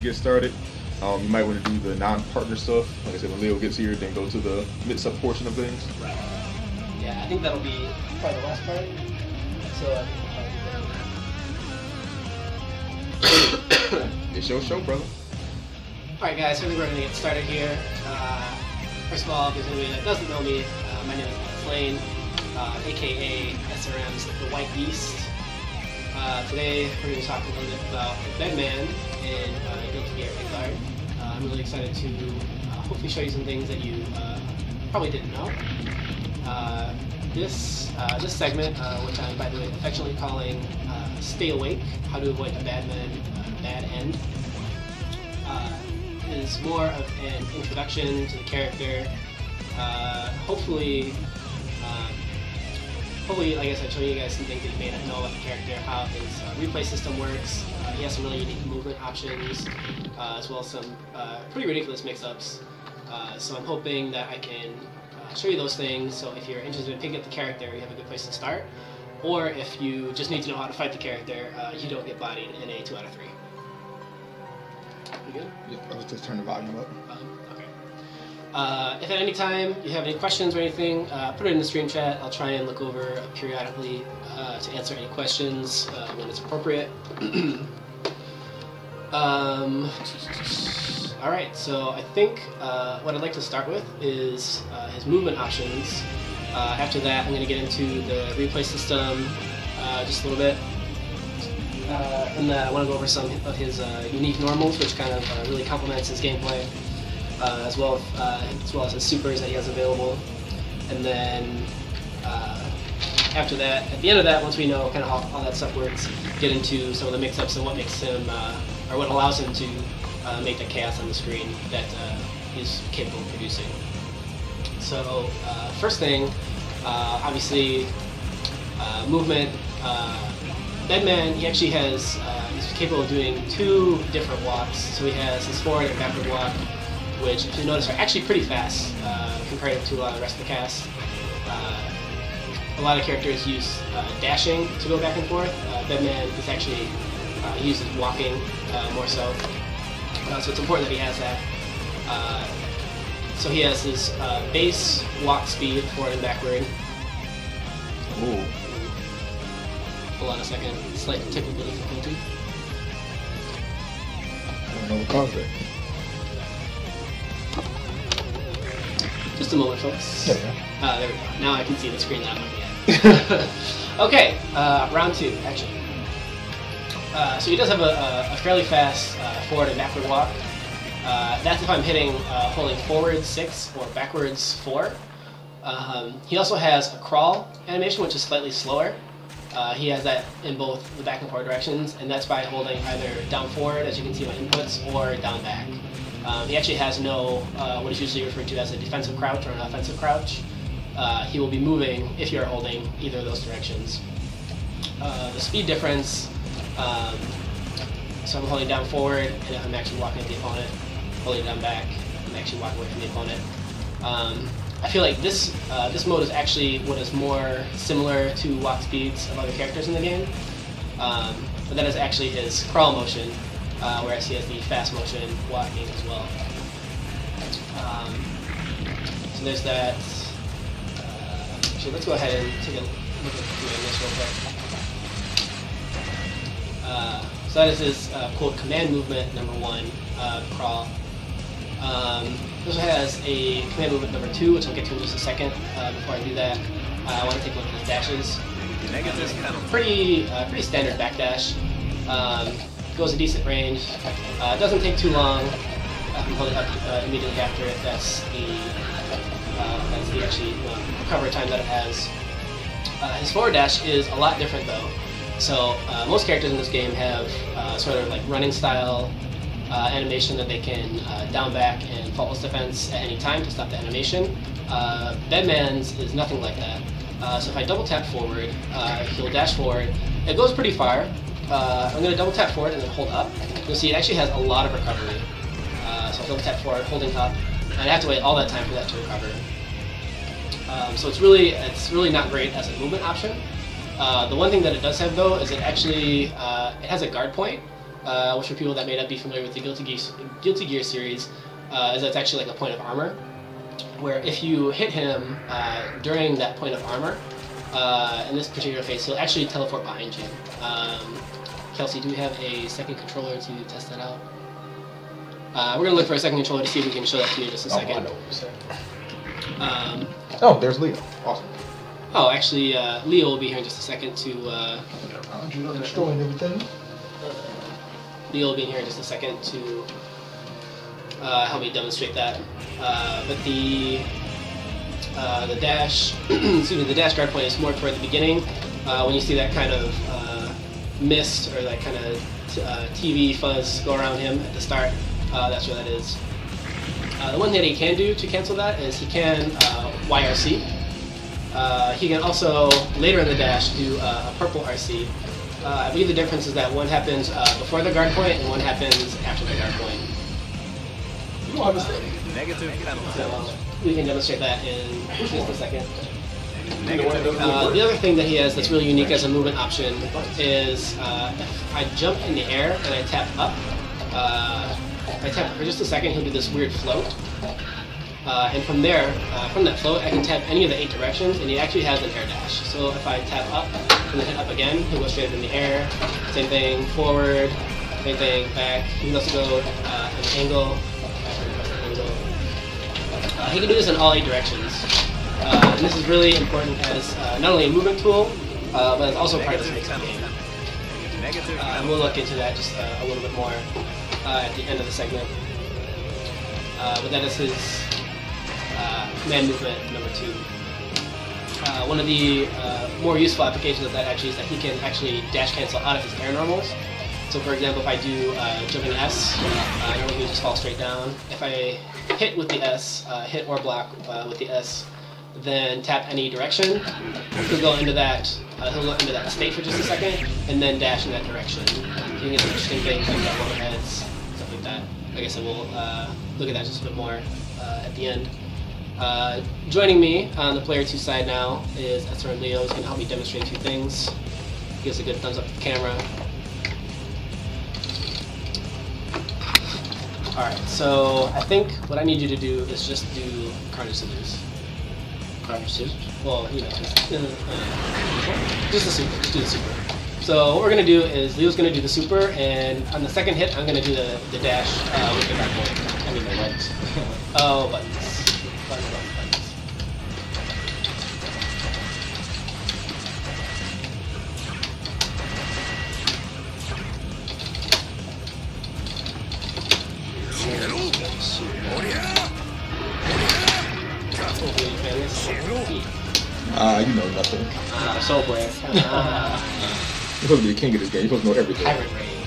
Get started, you might want to do the non-partner stuff. Like I said, when Leo gets here, then go to the mix-up portion of things. Right. Yeah, I think that'll be probably the last part. So It's your show, brother. Alright guys, so we're going to get started here. First of all, if there's anybody that doesn't know me, my name is Flane, aka SRM's The White Beast. Today we're going to talk a little bit about Bedman and Guilty Gear Vanguard. I'm really excited to hopefully show you some things that you probably didn't know. This segment, which I'm by the way affectionately calling Stay Awake, How to Avoid a Bad End, is more of an introduction to the character. Hopefully, like I said, showing you guys some things that you may not know about the character, how his replay system works. He has some really unique movement options, as well as some pretty ridiculous mix-ups. So I'm hoping that I can show you those things, so if you're interested in picking up the character, you have a good place to start. Or if you just need to know how to fight the character, you don't get bodied in a 2 out of 3. You good? Yeah, I'll just turn the volume up. Okay. If at any time you have any questions or anything, put it in the stream chat. I'll try and look over periodically to answer any questions when it's appropriate. Alright, so I think what I'd like to start with is his movement options. After that, I'm going to get into the replay system just a little bit. And I want to go over some of his unique normals, which kind of really complements his gameplay, as well as his supers that he has available. And then after that, at the end of that, once we know kind of how all that stuff works, get into some of the mix-ups and what makes him, or what allows him to make the chaos on the screen that he's capable of producing. So first thing, obviously, movement. Bedman, he actually has, he's capable of doing 2 different walks. So he has his forward and backward walk, which, if you notice, are actually pretty fast compared to a lot of the rest of the cast. A lot of characters use dashing to go back and forth. Bedman is actually, he uses walking more so. So it's important that he has that. So he has his base walk speed, forward and backward. Ooh. Hold on a second, slight technical difficulty. I don't know what caused it. Just a moment, folks. There we go. There we go. Now I can see the screen that I'm looking at. Okay, round 2, action. So he does have a fairly fast forward and backward walk. That's if I'm hitting, holding forward 6 or backwards 4. He also has a crawl animation, which is slightly slower. He has that in both the back and forward directions, and that's by holding either down forward, as you can see in my inputs, or down back. He actually has no, what is usually referred to as a defensive crouch or an offensive crouch. He will be moving if you're holding either of those directions. The speed difference, so I'm holding down forward, and if I'm actually walking at the opponent, holding down back, I'm actually walking away from the opponent. I feel like this mode is actually what is more similar to walk speeds of other characters in the game. But that is actually his crawl motion, whereas he has the fast motion walking as well. So there's that. Actually, let's go ahead and take a look at this real quick. So that is his quote command movement number 1, crawl. He also has a command movement number 2, which I'll get to in just a second. Before I do that, I want to take a look at his dashes. Pretty standard backdash. Goes a decent range. Doesn't take too long. I'm holding up immediately after it. That's the actually recovery time that it has. His forward dash is a lot different though. So most characters in this game have sort of like running style animation that they can down back and faultless defense at any time to stop the animation. Bedman's is nothing like that. So if I double tap forward, he'll dash forward. It goes pretty far. I'm going to double tap forward and then hold up. You'll see it actually has a lot of recovery. So I'll double tap forward, holding up, and I have to wait all that time for that to recover. So it's really not great as a movement option. The one thing that it does have though is it actually it has a guard point. which for people that may not be familiar with the Guilty Gear series, is that's actually like a point of armor, where if you hit him during that point of armor, in this particular phase, he'll actually teleport behind you. Kelsey, do we have a second controller to test that out? We're going to look for a second controller to see if we can show that to you in just a second. I know what you're saying. Oh, there's Leo. Awesome. Oh, actually, Leo will be here in just a second to... destroying everything. Leo will be here in just a second to help me demonstrate that. But the dash, excuse me, the dash guard point is more toward the beginning. When you see that kind of mist or that kind of TV fuzz go around him at the start, that's where that is. The one thing that he can do to cancel that is he can YRC. He can also, later in the dash, do a purple RC. I believe the difference is that one happens before the guard point and one happens after the guard point. You don't understand. Negative penalty. So we can demonstrate that in just a second. The other thing that he has that's really unique as a movement option is if I jump in the air and I tap up, if I tap for just a second, he'll do this weird float. And from there, from that float, I can tap any of the 8 directions, and he actually has an air dash. So if I tap up and then hit up again, he'll go straight up in the air. Same thing, forward, same thing, back. He can also go at an angle, he can do this in all 8 directions. And this is really important as not only a movement tool, but it's also part of this mix-up game. And we'll look into that just a little bit more at the end of the segment. But that is his command movement number 2. One of the more useful applications of that actually is that he can actually dash cancel out of his air normals. So for example, if I do jumping S, normally we just fall straight down. If I hit with the S, hit or block with the S, then tap any direction, he'll go into that state for just a second, and then dash in that direction. You can get some interesting things like that overheads, stuff like that. Like I said, we'll look at that just a bit more at the end. Joining me on the player 2 side now is Esther and Leo. Who's going to help me demonstrate 2 things. Give us a good thumbs up to the camera. Alright, so I think what I need you to do is just do Carnage Scissors. Carnage Scissors? Well, you know, just the super. Just do the super. So what we're going to do is Leo's going to do the super, and on the second hit, I'm going to do the dash with the back point. I mean, the buttons. Oh, buttons. Buttons. You know nothing. Soul Brand. You're supposed to be the king of this game. You're supposed to know everything. Pirate Raid.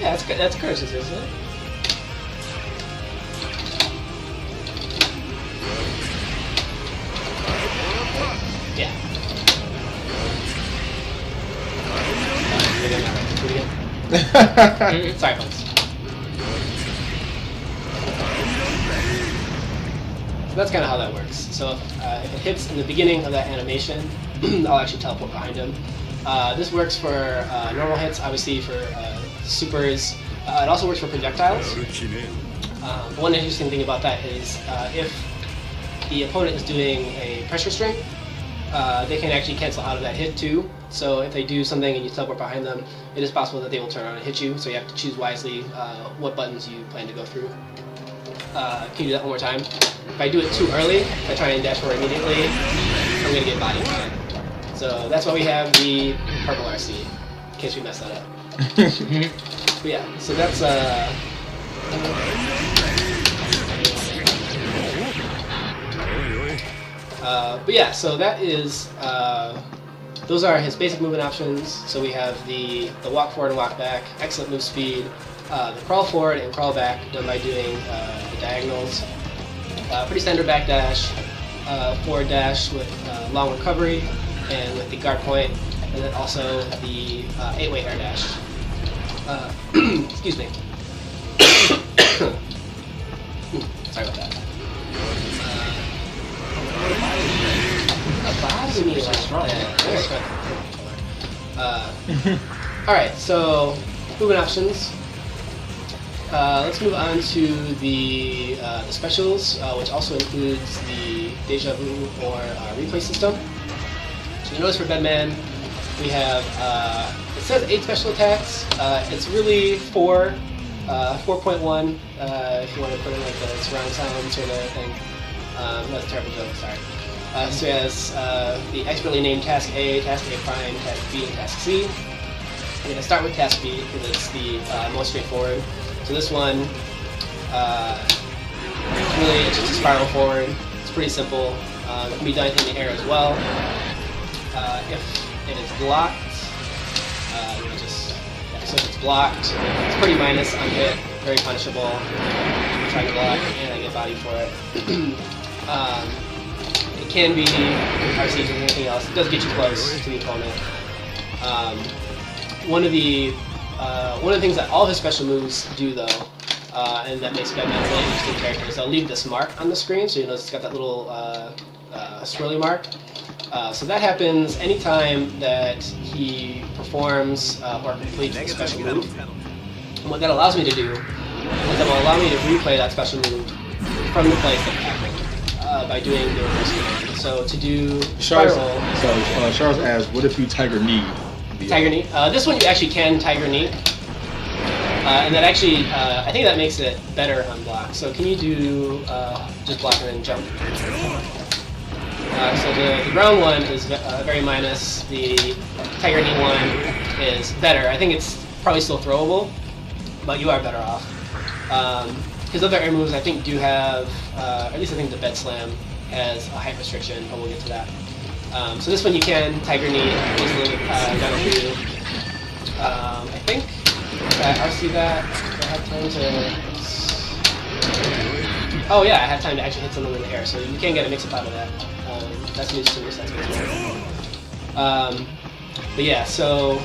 Yeah, that's curses, isn't it? Yeah. Sorry, folks. So that's kind of how that works. So if it hits in the beginning of that animation, I'll actually teleport behind him. This works for normal hits, obviously for supers. It also works for projectiles. One interesting thing about that is if the opponent is doing a pressure string, they can actually cancel out of that hit too. So if they do something and you teleport behind them, it is possible that they will turn around and hit you. So you have to choose wisely what buttons you plan to go through. Can you do that one more time? If I do it too early, if I try and dash forward immediately, I'm going to get bodied by it. So that's why we have the purple RC, in case we mess that up. But yeah, so that's but yeah, so that is those are his basic movement options. So we have the walk forward and walk back, excellent move speed, the crawl forward and crawl back done by doing the diagonals, pretty standard back dash, forward dash with long recovery and with the guard point, and then also the 8-way air dash. Excuse me. Sorry about that. Alright, so movement options. Let's move on to the specials, which also includes the deja vu or replay system. So you notice for Bedman, we have, it says 8 special attacks. It's really 4, 4.1, if you want to put in like the surround sound sort of thing. That's a terrible joke, sorry. So it has the expertly named Task A, Task A Prime, Task B, and Task C. I'm going to start with Task B because it's the most straightforward. So this one, it's just a spiral forward. It's pretty simple. It can be done in the air as well. If it is blocked, so if it's blocked, it's pretty minus on hit, very punishable. I'm trying to block, and I get body for it. It can be RC or anything else. It does get you close to the opponent. One of the things that all his special moves do, though, and that makes Bedman a really interesting character, is I'll leave this mark on the screen, so you notice it's got that little swirly mark. So that happens anytime that he performs or completes a special move. And what that allows me to do is that will allow me to replay that special move from the place that it happened by doing the reverse command. So to do spiral... Charles asks, what if you Tiger Knee? Tiger Knee. This one you actually can Tiger Knee. And that actually, I think that makes it better on block. So can you do just block and then jump? So the ground one is very minus. The Tiger Knee one is better. I think it's probably still throwable, but you are better off. Because other air moves I think do have, at least I think the Bed Slam has a height restriction, but we'll get to that. So this one you can Tiger Knee, easily down for you. I think I'll see that. I have time to... Oh yeah, I have time to actually hit something in the air, so you can get a mix-up out of that. That's news to me, so that's good. But yeah, so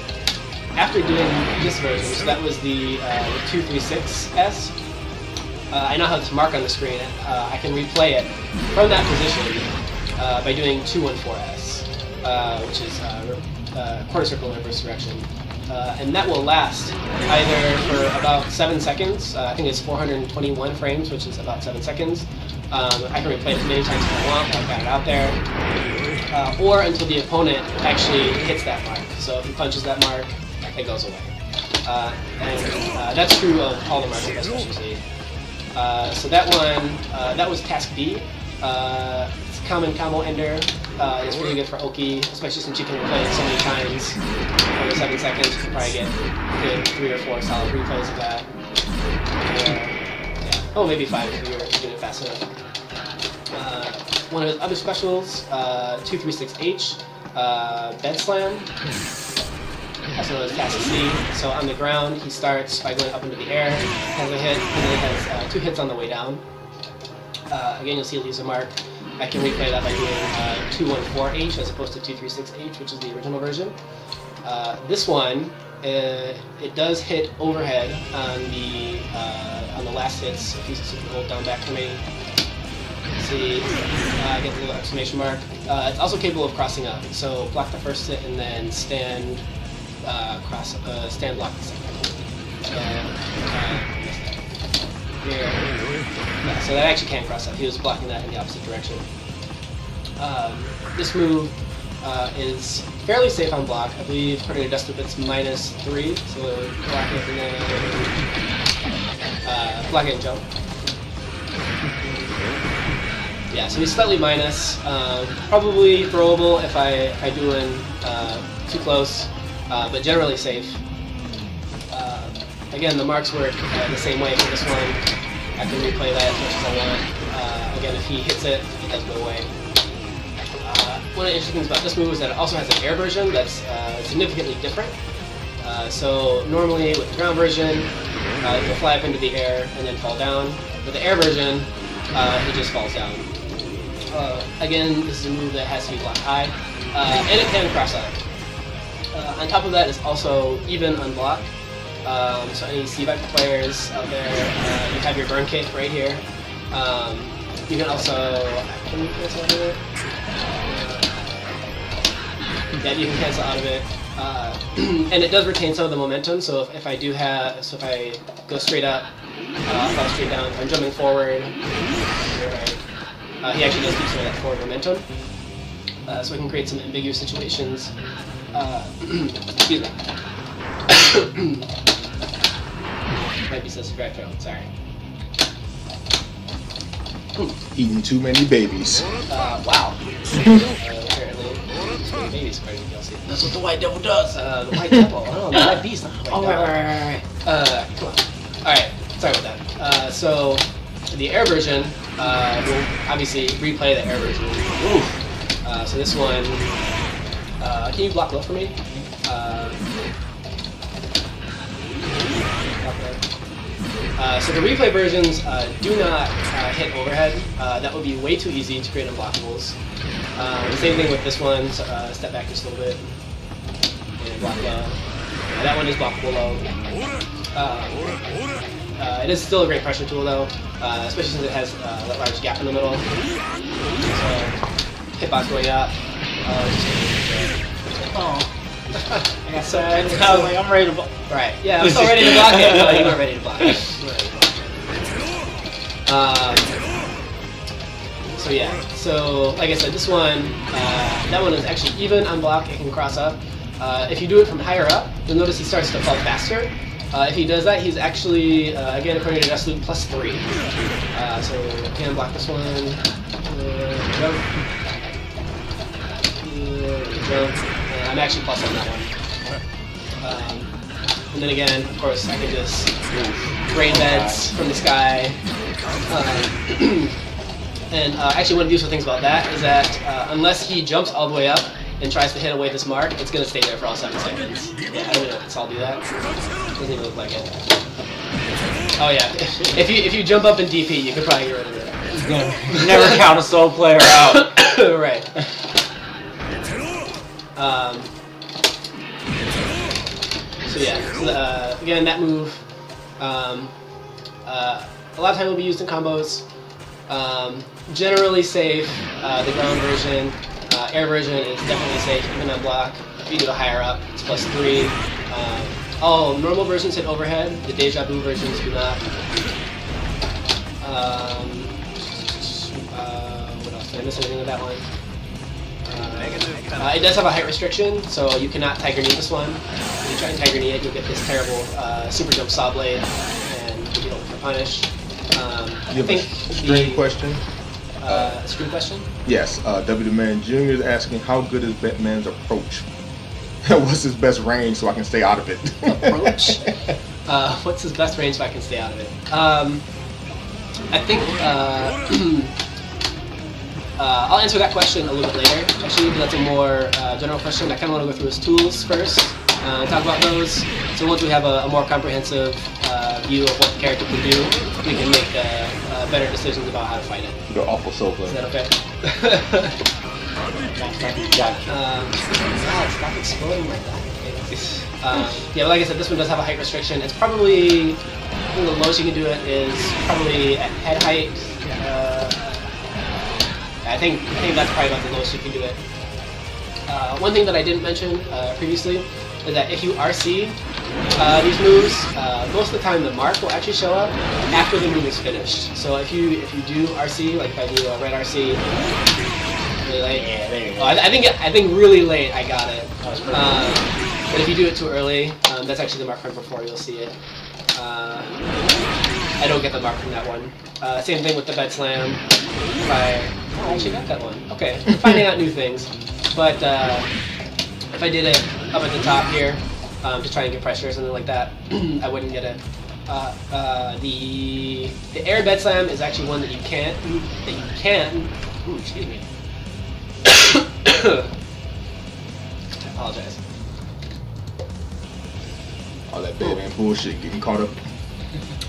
after doing this version, so that was the 236S, I now have this mark on the screen. I can replay it from that position by doing 214S, which is quarter circle in reverse direction. And that will last either for about 7 seconds. I think it's 421 frames, which is about 7 seconds. I can replay it as many times as I want. I've got it out there. Or until the opponent actually hits that mark. So if he punches that mark, it goes away. And that's true of all the marks, especially. So that one, that was Task B. It's a common combo ender. It's really good for Oki, especially since you can replay it so many times. Over 7 seconds, you can probably get good 3 or 4 solid replays of that. Yeah. Oh, maybe 5 if you're doing it fast enough. One of his other specials, 236H, Bed Slam. Also known as Task C. So on the ground, he starts by going up into the air, has a hit, and then he has 2 hits on the way down. Again, you'll see it leaves a mark. I can replay that by doing 214H as opposed to 236H, which is the original version. This one, it does hit overhead on the last hits. If you can hold down back for me, see, I get the little exclamation mark. It's also capable of crossing up. So block the first hit and then stand block the second. Here. Yeah, so that actually can cross up. He was blocking that in the opposite direction. This move is fairly safe on block. I believe according to Dust it's -3, so block it and then block it and jump. Yeah, so he's slightly minus. Probably throwable if I do in too close, but generally safe. Again, the marks work the same way for this one. I can replay that as much as I want. Again, if he hits it, it does go away. One of the interesting things about this move is that it also has an air version that's significantly different. So normally with the ground version, you'll fly up into the air and then fall down. With the air version, it just falls down. Again, this is a move that has to be blocked high, and it can cross up. On top of that, it's also even on block. So any C-Vector players out there, you have your burn kit right here. You can also, can you cancel out of it? Yeah, you can cancel out of it. And it does retain some of the momentum. So if I go straight up, fall straight down. If I'm jumping forward, he actually does keep some of that forward momentum. So I can create some ambiguous situations. Excuse me. Might be such a great throw. Sorry. Eating too many babies. Wow. Apparently, too many babies according to DLC. That's what the White Devil does. The White Devil. Oh, the White Beast. Oh, right. Come on. All right. Sorry about that. So the air version will obviously replay the air version. So this one, can you block low for me? So the replay versions do not hit overhead. That would be way too easy to create unblockables. The same thing with this one. So, step back just a little bit and block low. That one is blockable low. It is still a great pressure tool though, especially since it has that large gap in the middle. So hitbox going up. So I was like, I'm ready to block. Right. Yeah, I'm still ready to block it. No, you weren't ready to block it. So yeah. So like I said, this one, that one is actually even on block. It can cross up. If you do it from higher up, you'll notice he starts to fall faster. If he does that, he's actually, again, according to Deathloop, +3. So can block this one. Jump. I'm actually plus on that one. And then again, of course, I can just rain beds from the sky. And actually, one of the useful things about that is that unless he jumps all the way up and tries to hit away this mark, it's going to stay there for all 7 seconds. Yeah, I don't know if it's all do that. Doesn't even look like it. Oh yeah, if you jump up in DP, you could probably get rid of it. Never count a solo player out. Right. So yeah, so again, that move, a lot of time will be used in combos. Generally safe. The ground version, air version is definitely safe, even on block. If you do a higher up, it's +3. All normal versions hit overhead. The Deja Vu versions do not. What else? Did I miss anything with that one? It does have a height restriction, so you cannot Tiger Knee this one. If you try and Tiger Knee it, you'll get this terrible super jump saw blade, and you don't get punished. You have a stream question? Screen question? Yes. W Man Jr. is asking, how good is Bedman's approach? What's his best range so I can stay out of it? Approach? What's his best range so I can stay out of it? I think I'll answer that question a little bit later, actually, because that's a more general question. I kind of want to go through his tools first and talk about those. So once we have a more comprehensive view of what the character can do, we can make better decisions about how to fight it. You're awful soul player. Is that okay? Stop exploding like that. Yeah, but like I said, this one does have a height restriction. It's probably, I think the lowest you can do it is probably at head height. I think that's probably about the lowest you can do it. One thing that I didn't mention previously is that if you RC these moves, most of the time the mark will actually show up after the move is finished. So if you do RC, like if I do a red RC, really late. Yeah, there you go. I think really late I got it. But if you do it too early, that's actually the mark from before. You'll see it. I don't get the mark from that one. Same thing with the bed slam. I actually got that one. Okay, I'm finding out new things. But if I did it up at the top here, to try and get pressure or something like that, I wouldn't get it. The air bed slam is actually one that you can. Ooh, excuse me. I apologize. All that Bedman bullshit getting caught up.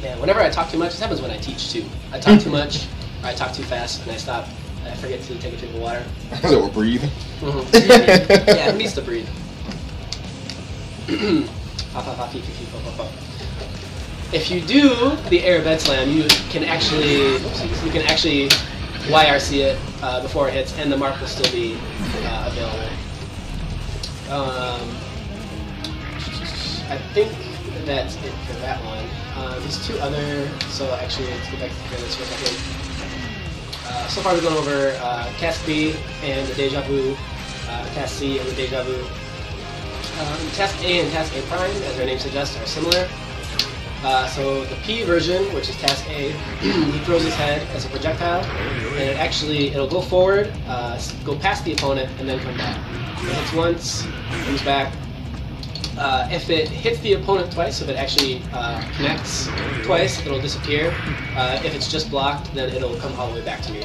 Yeah, whenever I talk too much, this happens when I teach too. I talk too much, or I talk too fast, and I stop. I forget to take a drink of water. So we're breathing. Yeah, it needs to breathe. If you do the air bed slam, you can actually YRC it before it hits, and the mark will still be available. I think that's it for that one. There's two other, so actually let's go back to this for a second. So far we've gone over Task B and the Deja Vu, Task C and the Deja Vu. Task A and Task A Prime, as their name suggests, are similar. So the P version, which is Task A, he throws his head as a projectile, and it'll go forward, go past the opponent, and then come back. It hits once, comes back. If it hits the opponent twice, if it actually connects twice, it'll disappear. If it's just blocked, then it'll come all the way back to me.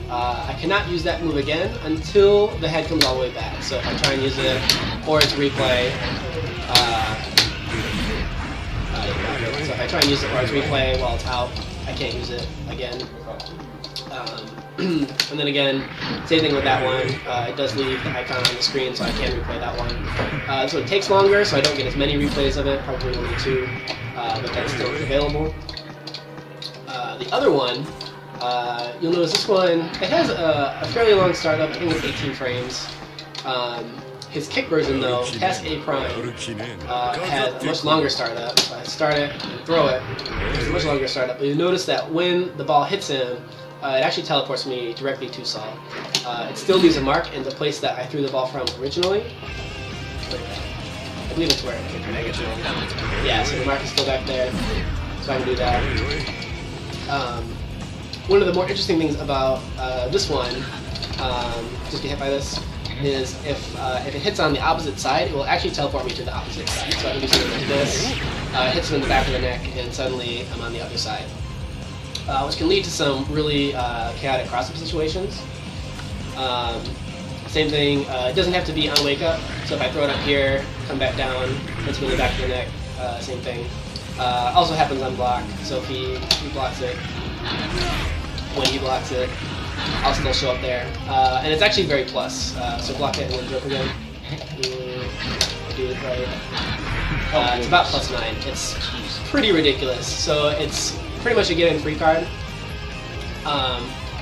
I cannot use that move again until the head comes all the way back. So if I try and use it, or it's replay, so if I try and use it or it's replay while it's out, I can't use it again. And then again, same thing with that one. It does leave the icon on the screen, so I can replay that one. This one takes longer, so I don't get as many replays of it, probably only 2, but that's still available. The other one, you'll notice this one, it has a fairly long startup, I think it's 18 frames. His kick version though, Task A Prime, has a much longer startup. So I start it and throw it, it's a much longer startup. But you notice that when the ball hits him, it actually teleports me directly to Saul. It still leaves a mark in the place that I threw the ball from originally. I believe it's where it kicked originally. Yeah, so the mark is still back there, so I can do that. One of the more interesting things about this one, just get hit by this, is if it hits on the opposite side, it will actually teleport me to the opposite side. So I can do something like this, hits him in the back of the neck, and suddenly I'm on the other side. Which can lead to some really chaotic cross-up situations. Same thing, it doesn't have to be on wake up, so if I throw it up here, come back down, hits me in the back of the neck, same thing. Also happens on block, so if he blocks it, when he blocks it, I'll still show up there. And it's actually very plus, so block it and then jump again. Do it right. It's about +9. It's pretty ridiculous. So it's pretty much a get-in free card.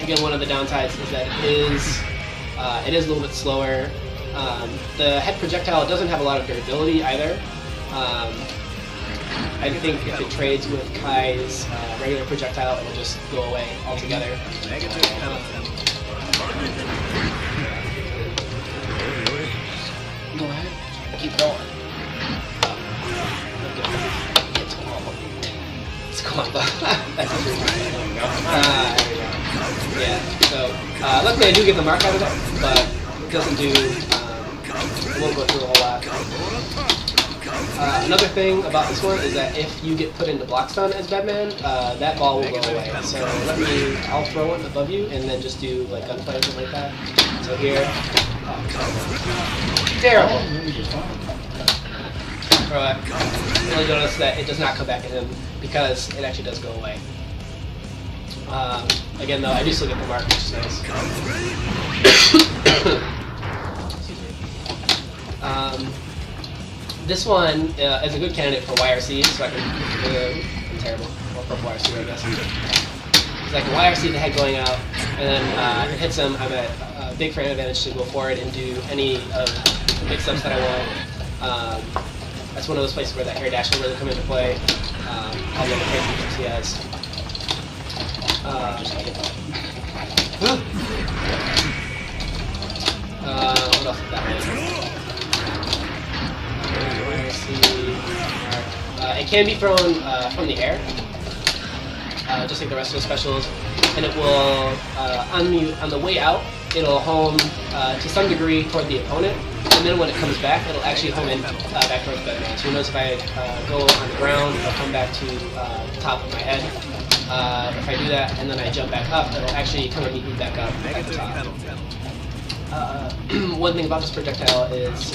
Again, one of the downsides is that it is a little bit slower. The head projectile doesn't have a lot of durability either. I think if it trades with Kai's regular projectile, it will just go away altogether. Go ahead. Keep going. It's combo. That's a good one. There we go. Yeah, so luckily I do get the mark out of it, but it doesn't do, it won't go through a whole lot. Another thing about this one is that if you get put into block stun as Bedman, that ball will go away. So I'll throw it above you and then just do like gunfire or something like that. So here, terrible. Throw it. You'll notice that it does not come back at him because it actually does go away. Again though, I do still get the mark, which is nice. This one is a good candidate for YRC, so I can, I'm terrible, or purple YRC I guess. It's like a YRC, the head going out, and then if it hits him, I'm at a big frame advantage to go forward and do any of the mix-ups that I want. That's one of those places where that air dash will really come into play. All the other features he has. What else is that one? It can be thrown from the air, just like the rest of the specials, and it will, on the way out, it'll home to some degree toward the opponent, and then when it comes back, it'll actually home in back towards Bedman. So you notice if I go on the ground, it'll come back to the top of my head. If I do that and then I jump back up, it'll actually come and meet me back up at the top. One thing about this projectile is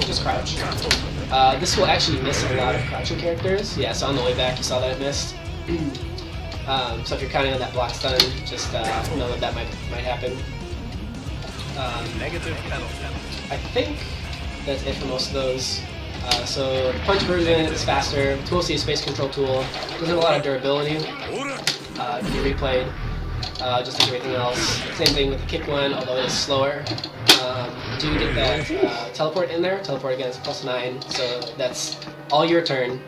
just crouch. This will actually miss a lot of crouching characters. Yeah, so on the way back you saw that it missed. So if you're counting on that block stun, just know that might happen. I think that's it for most of those. So the punch version is faster. Tool C is space control tool. Doesn't have a lot of durability. Can be replayed. just like everything else. Same thing with the kick one, although it is slower. Do get that teleport in there. Teleport again is +9, so that's all your turn.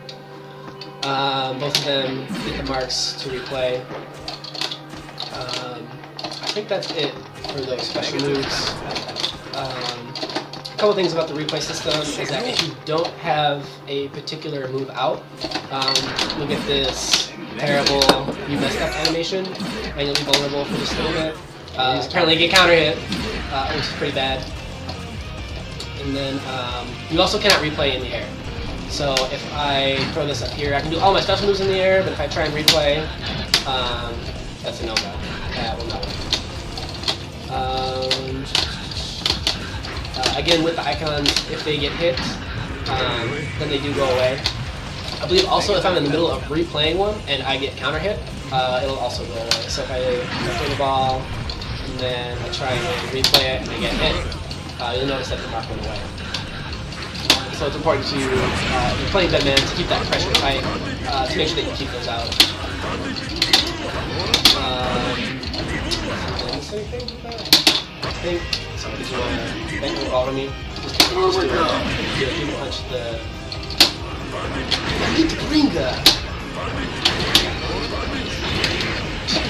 Both of them get the marks to replay. I think that's it for those special moves. A couple things about the replay system is that if you don't have a particular move out, you'll get this terrible "you messed up" animation, and you'll be vulnerable for just a little bit. Apparently, you get counter hit, which is pretty bad. And then you also cannot replay in the air. So if I throw this up here, I can do all my special moves in the air, but if I try and replay, that's a no-go. That will not work. Again, with the icons, if they get hit, then they do go away. I believe also if I'm in the middle of replaying one and I get counter hit, it'll also go away. So if I throw the ball and then I try and replay it and I get hit, you'll notice that the mark went away. So it's important to, if you're playing Bedman, to keep that pressure tight, to make sure that you keep those out. Did I miss anything with that? I think. So did you want to make a ball on me? Just do punch the. Get the Gringa!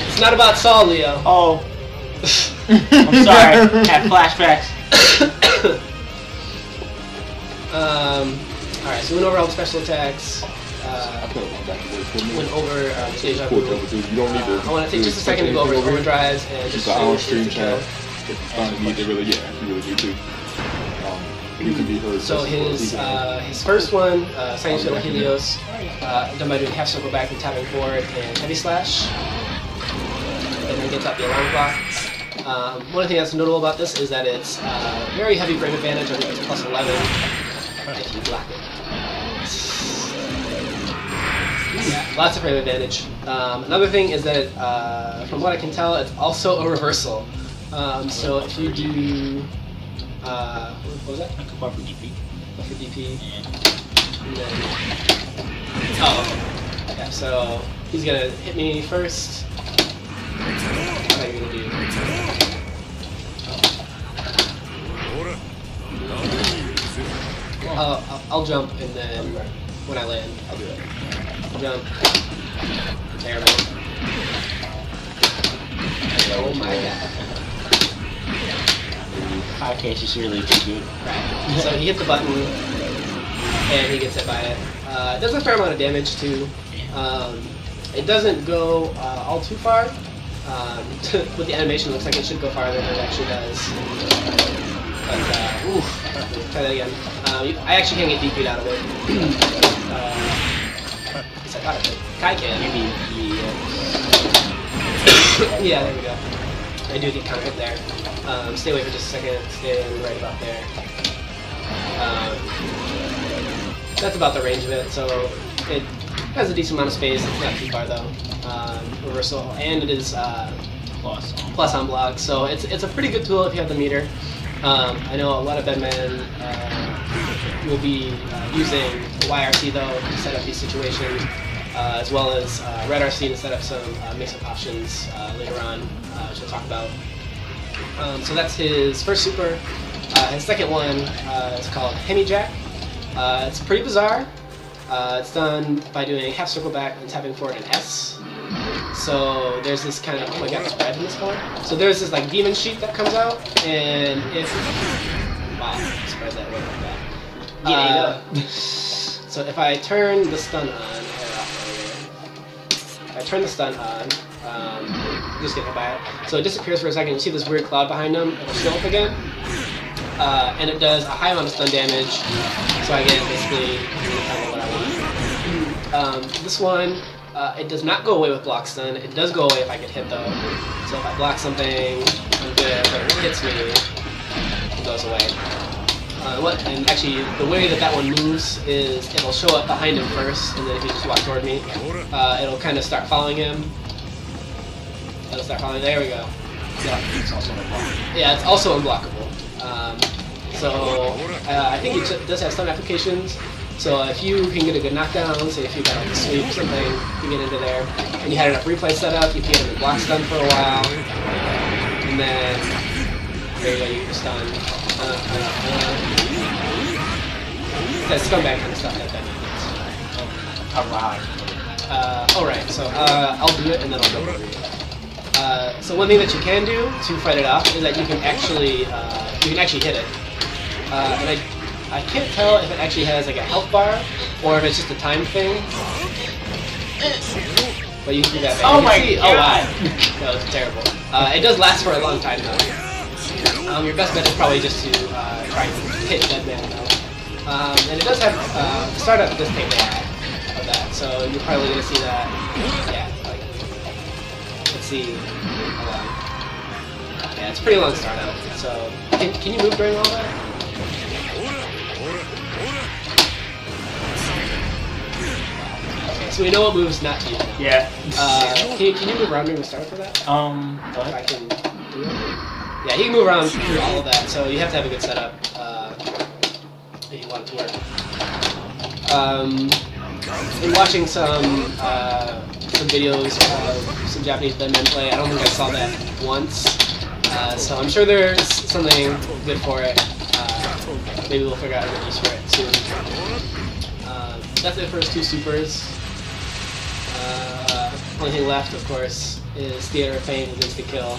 It's not about Saul, Leo. Oh. I'm sorry. Had flashbacks. Alright, so we went over all the special attacks. Went over Deja Vu. You don't need to. I want to take just a second to go over overdrives and just the on-stream chat. They really, you really do too. You can be heard. So his first one, Science Field Helios, done by doing half circle back and tapping forward and heavy slash. And then gets out the alarm clock. One thing that's notable about this is that it's very heavy frame advantage. I think it's +11 if you block it. Yeah, lots of frame advantage. Another thing is that, from what I can tell, it's also a reversal. So if you do, what was that? I could buffer DP. Buffer DP. And then, oh, okay. So he's gonna hit me first. What are you gonna do? I'll jump and then when I land, I'll do it. Jump. Terrible. Oh my god. 5K is really too good. Right. So he hits the button and he gets hit by it. It does a fair amount of damage too. It doesn't go all too far. With the animation, it looks like it should go farther than it actually does. But, oof. Try that again. I actually can't get DP'd out of it. It's like, Kai can. Maybe Yeah, there we go. I do get counter hit there. Stay away for just a second. Stay right about there. That's about the range of it. So it has a decent amount of space. It's not too far though. Reversal, and it is plus on block. So it's a pretty good tool if you have the meter. I know a lot of Bedman will be using YRC though to set up these situations, as well as Red RC to set up some mix-up options later on, which we'll talk about. So that's his first super. His second one is called Hemi Jack. It's pretty bizarre. It's done by doing half circle back and tapping forward an S. So there's this kind of, oh my god, it's red in this color. So there's this like demon sheet that comes out, and if, wow, I'm surprised that worked like that. Yeah, so if I turn the stun on, if I turn the stun on, just get hit by it. So it disappears for a second. You see this weird cloud behind him. It'll show up again, and it does a high amount of stun damage. So I get basically kind of what I want. This one, it does not go away with block stun. It does go away if I get hit though. So if I block something, I'm good. But if it hits me, it goes away. And actually, the way that one moves is it'll show up behind him first, and then if you just walk toward me, it'll kind of start following him. It'll start following. There we go. it's also unblockable. Yeah, it's also unblockable. So I think it does have some applications So if you can get a good knockdown, say if you got like a sweep or something, you get into there, and you had enough replay set up, you can get the blocks done for a while, and then there you go, you get stun. That scumbag kind of stuff like that. Alright, so I'll do it and then I'll go over you. So one thing that you can do to fight it off is that you can actually hit it. And I can't tell if it actually has like a health bar or if it's just a time thing. But you can do that. Oh my god! Oh wow, that was terrible. It does last for a long time though. Your best bet is probably just to try and hit Bedman though. And it does have the startup does take a while of that, so you're probably gonna see that. Yeah, like let's see. Yeah, it's a pretty long startup. So can you move during all that? Okay, so we know what moves not to use. Yeah. Can you move around during the startup for that? If I can do it. Yeah, you can move around through all of that, so you have to have a good setup if you want it to work. In watching some videos of some Japanese Bedman play, I don't think I saw that once. So I'm sure there's something good for it. Maybe we'll figure out a good use for it soon. That's it for his two supers. Only thing left, of course, is Theater of Fame with Instant Kill.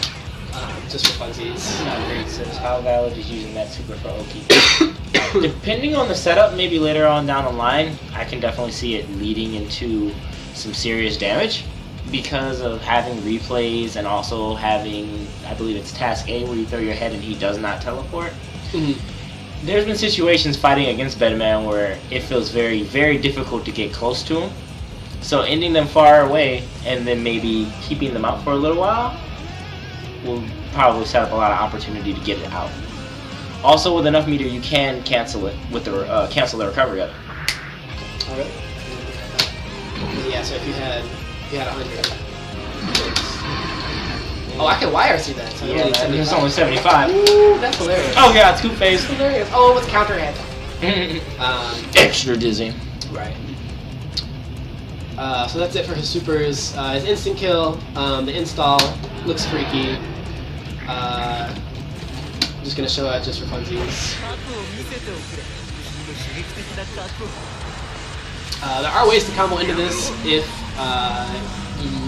Just for funsies. Great says how valid is using that super for Oki. Depending on the setup, maybe later on down the line, I can definitely see it leading into some serious damage because of having replays and also having, I believe it's task A where you throw your head and he does not teleport. There's been situations fighting against Bedman where it feels very, very difficult to get close to him. So ending them far away and then maybe keeping them out for a little while will probably set up a lot of opportunity to get it out. Also, with enough meter, you can cancel it with the cancel the recovery of it. Oh, really? Yeah. So if you had 100. Oh, I can YRC that. So Yeah, it's only 75. Ooh, that's hilarious. Oh yeah, two phase. Hilarious. Oh, it's counter hit. Extra dizzy. Right. So that's it for his supers. His instant kill, the install looks freaky. I'm just gonna show that just for funsies. There are ways to combo into this if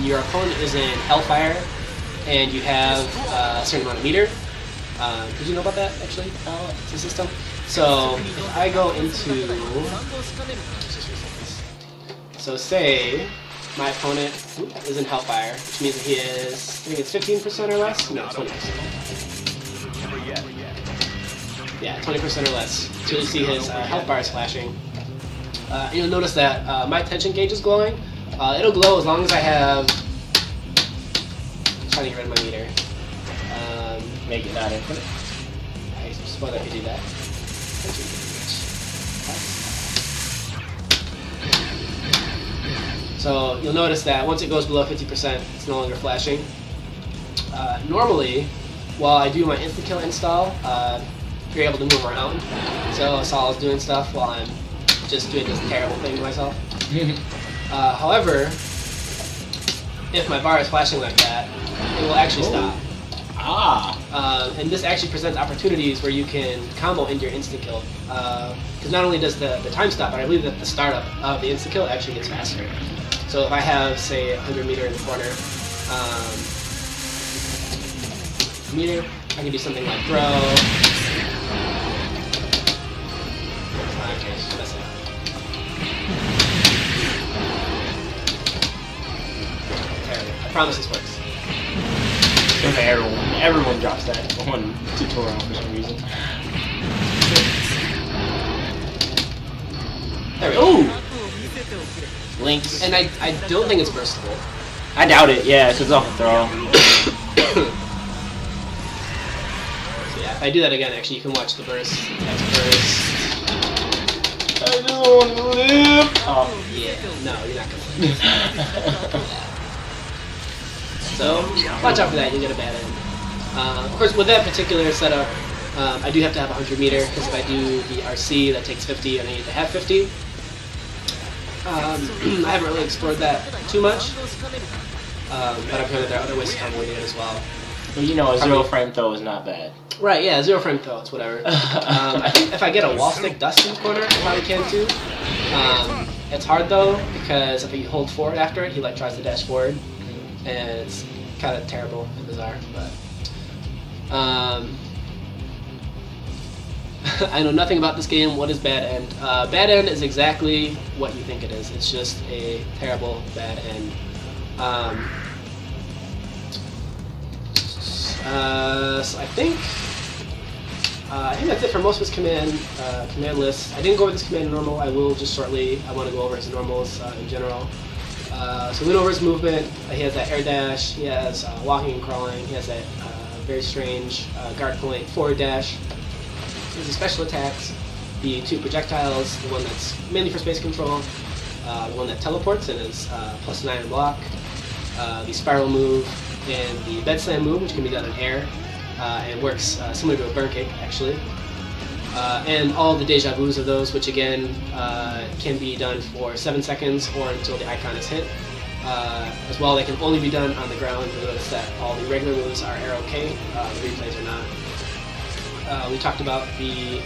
your opponent is in Hellfire and you have a certain amount of meter. Did you know about that actually? It's a system. So if I go into, so say my opponent is in Hellfire, which means that he is, I think it's 15% or less? No, 20%. Yeah, 20% or less. So you'll see his health bar is flashing. You'll notice that my tension gauge is glowing. It'll glow as long as I have, I'm trying to get rid of my meter. Make it not infinite. I suppose I could do that. So you'll notice that once it goes below 50%, it's no longer flashing. Normally, while I do my instant kill install, you're able to move around. So Saul's doing stuff while I'm just doing this terrible thing to myself. However, if my bar is flashing like that, it will actually stop. And this actually presents opportunities where you can combo into your instant kill. Because not only does the time stop, but I believe that the startup of the instant kill actually gets faster. So if I have, say, 100 meter in the corner, meter, I can do something like throw. Okay, that's it. I promise this works. Everyone drops that on tutorial for some reason. There we go. Ooh! Links. And I don't think it's burstable. I doubt it, yeah, because off the throw. So yeah, if I do that again, actually, you can watch the burst. That's burst. I just want to live! Oh. Yeah, no, you're not going to. So, watch out for that, you'll get a bad end. Of course, with that particular setup, I do have to have 100 meter, because if I do the RC, that takes 50, and I need to have 50. I haven't really explored that too much, but I've heard that there are other ways to combo with it as well. Well, you know, a zero frame throw is not bad. Right, yeah, zero frame throw, it's whatever. I think if I get a wall stick dust in the corner, I probably can too. It's hard though, because if you hold forward after it, he like tries to dash forward, and it's kind of terrible and bizarre, but... I know nothing about this game. What is Bad End? Bad End is exactly what you think it is. It's just a terrible bad end. So I think that's it for most of his command list. I didn't go over this command normal. I will just shortly. I want to go over his normals in general. So we went over his movement. He has that air dash. He has walking and crawling. He has that very strange guard point forward dash. His special attacks, the 2 projectiles, the one that's mainly for space control, the one that teleports and is +9 block, the spiral move, and the bed slam move, which can be done in air, and works similar to a burn kick, actually. And all the deja vus of those, which again can be done for 7 seconds or until the icon is hit. As well, they can only be done on the ground. You'll notice that all the regular moves are arrow K, the replays are not. We talked about the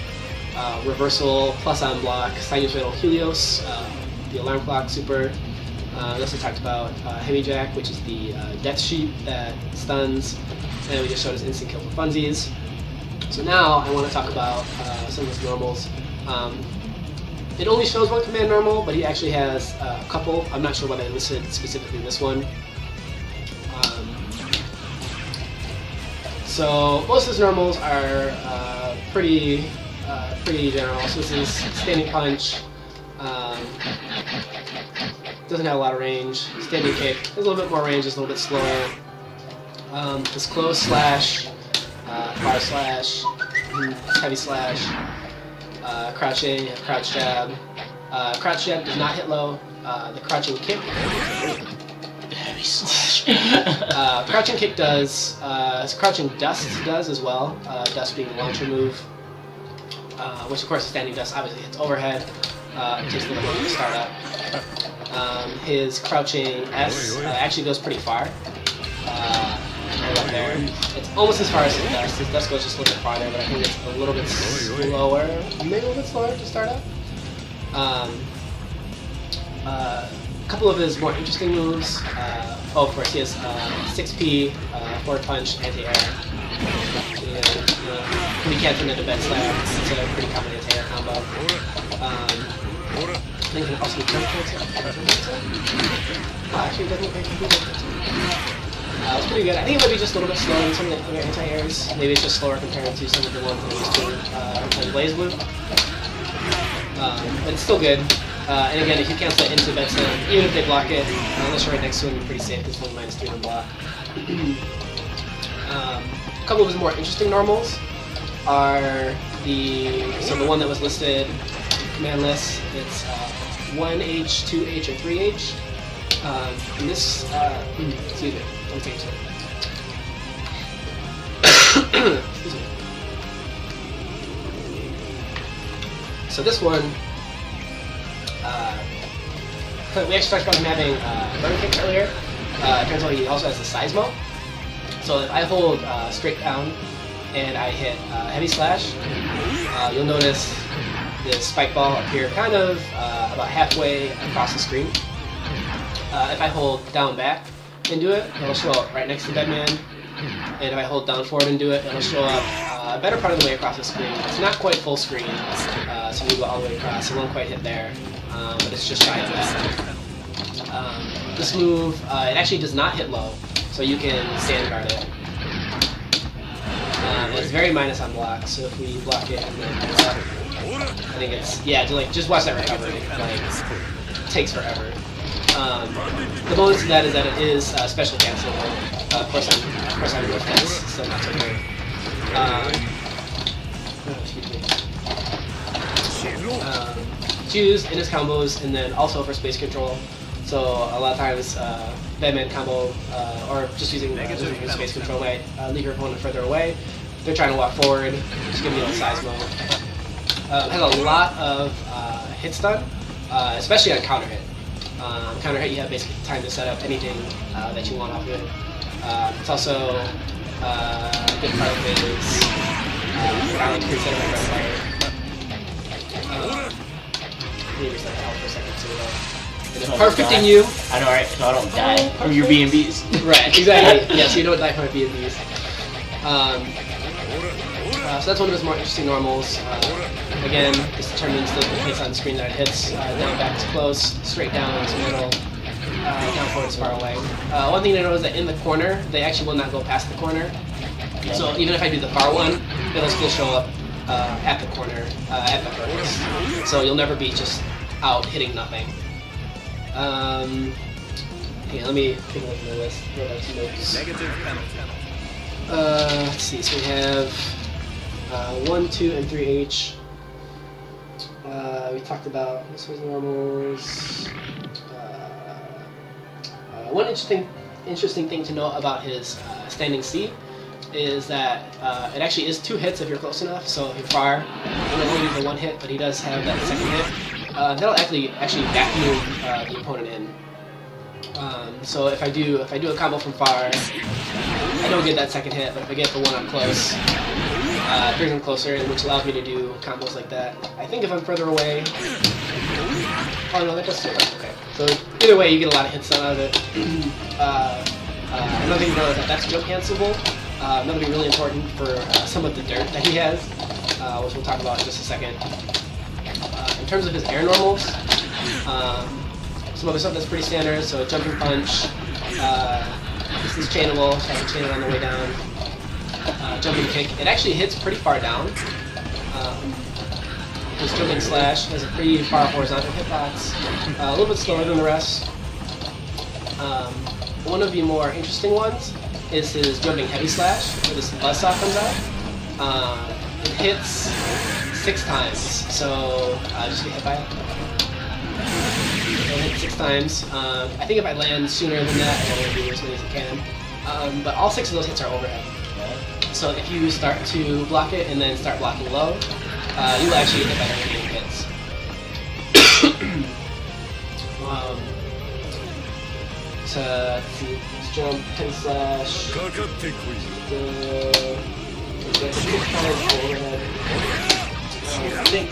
reversal plus on block sinusoidal Helios, the alarm clock super. We also talked about Hemi Jack, which is the death sheep that stuns, and we just showed his instant kill for funsies. So now I want to talk about some of his normals. It only shows one command normal, but he actually has a couple. I'm not sure whether I listed specifically this one. So most of his normals are pretty general. So this is standing punch. Doesn't have a lot of range. Standing kick has a little bit more range. It's a little bit slower. His close slash, far slash, heavy slash, crouching, crouch jab. Crouch jab does not hit low. The crouching kick. Heavy slash. Crouching kick does. Crouching dust does as well. Dust being a launcher move, which of course standing dust obviously hits overhead. It takes a little bit to start up. His crouching S actually goes pretty far. Right up there. It's almost as far as his dust. His dust goes just a little bit farther, but I think it's a little bit slower. Maybe a little bit slower to start up. A couple of his more interesting moves. Oh, of course, he has 6P, forward punch, anti-air. Can be canceled into bed slam. It's a pretty common anti-air combo. I think he can also be jump cancel. Actually, it doesn't look it's pretty good. I think it might be just a little bit slower than some of the other anti-airs. Maybe it's just slower compared to some of the ones that we used to in Blaze Blue. But it's still good. And again, if you cancel it into bed slam, even if they block it, unless you're right next to him, you're pretty safe because it's only -3 on block. A couple of his more interesting normals are the one that was listed command list. It's 1H, 2H, or 3H. And this, excuse me, one second. Excuse me. So this one, we actually talked about him having burn kick earlier. It turns out he also has a seismo. So if I hold straight down and I hit heavy slash, you'll notice the spike ball appear kind of about halfway across the screen. If I hold down back and do it, it'll show up right next to Bedman. And if I hold down forward and do it, it'll show up a better part of the way across the screen. It's not quite full screen, so we go all the way across. It won't quite hit there, but it's just shy of that. This move, it actually does not hit low, so you can stand guard it. It's very minus on block, so if we block it and then it's up, I think it's, yeah, just watch that recovery. It takes forever. The bonus to that is that it is special cancelable. Of course I'm with this, so not so great. Excuse me. It's used in his combos and then also for space control. So a lot of times, Bedman combo, or just using space control might leave your opponent further away. They're trying to walk forward, just give you a little seismo. It has a lot of hit stun, especially on counter hit. Counter hit, you have basically time to set up anything that you want off of it. It's also a good part of his rally to set up my red fire. Let me reset the health for a second so perfecting you. I know, right? So I don't die from your B&Bs. Right, exactly. Yeah, so you don't die from my B&Bs. So that's one of his more interesting normals. Again, this determines the pace on the screen that it hits. Down, back is close, straight down is middle, down forward is far away. One thing to note is that in the corner, they actually will not go past the corner. So even if I do the far one, it'll still show up at the corner, at the furthest. So you'll never be just out hitting nothing. Okay, let me take a look at my list. What are some notes? Negative penalty. Let's see, so we have 1, 2, and 3H. We talked about this was normals. One interesting thing to note about his standing C is that it actually is 2 hits if you're close enough. So if you're far, you'll only use the 1 hit, but he does have that second hit. That'll actually vacuum the opponent in. So if I do a combo from far, I don't get that second hit, but if I get the one up close, it brings them closer, which allows me to do combos like that. I think if I'm further away, oh no, that does still work. Okay. So either way, you get a lot of hits out of it. Another thing to know is that that's jump cancelable. That'll be really important for some of the dirt that he has, which we'll talk about in just a second. In terms of his air normals, some other stuff that's pretty standard, so jumping punch, this is chainable, so I can chain it on the way down. Jumping kick, it actually hits pretty far down. His jumping slash has a pretty far horizontal hitbox, a little bit slower than the rest. One of the more interesting ones is his jumping heavy slash, where this buzzsaw comes out. It hits 6 times, so just get hit by it. It'll hit 6 times. I think if I land sooner than that, I will do as many as I can. But all 6 of those hits are overhead. So if you start to block it and then start blocking low, you will actually hit better than getting hits. So let's see, let's jump, heavy slash. I think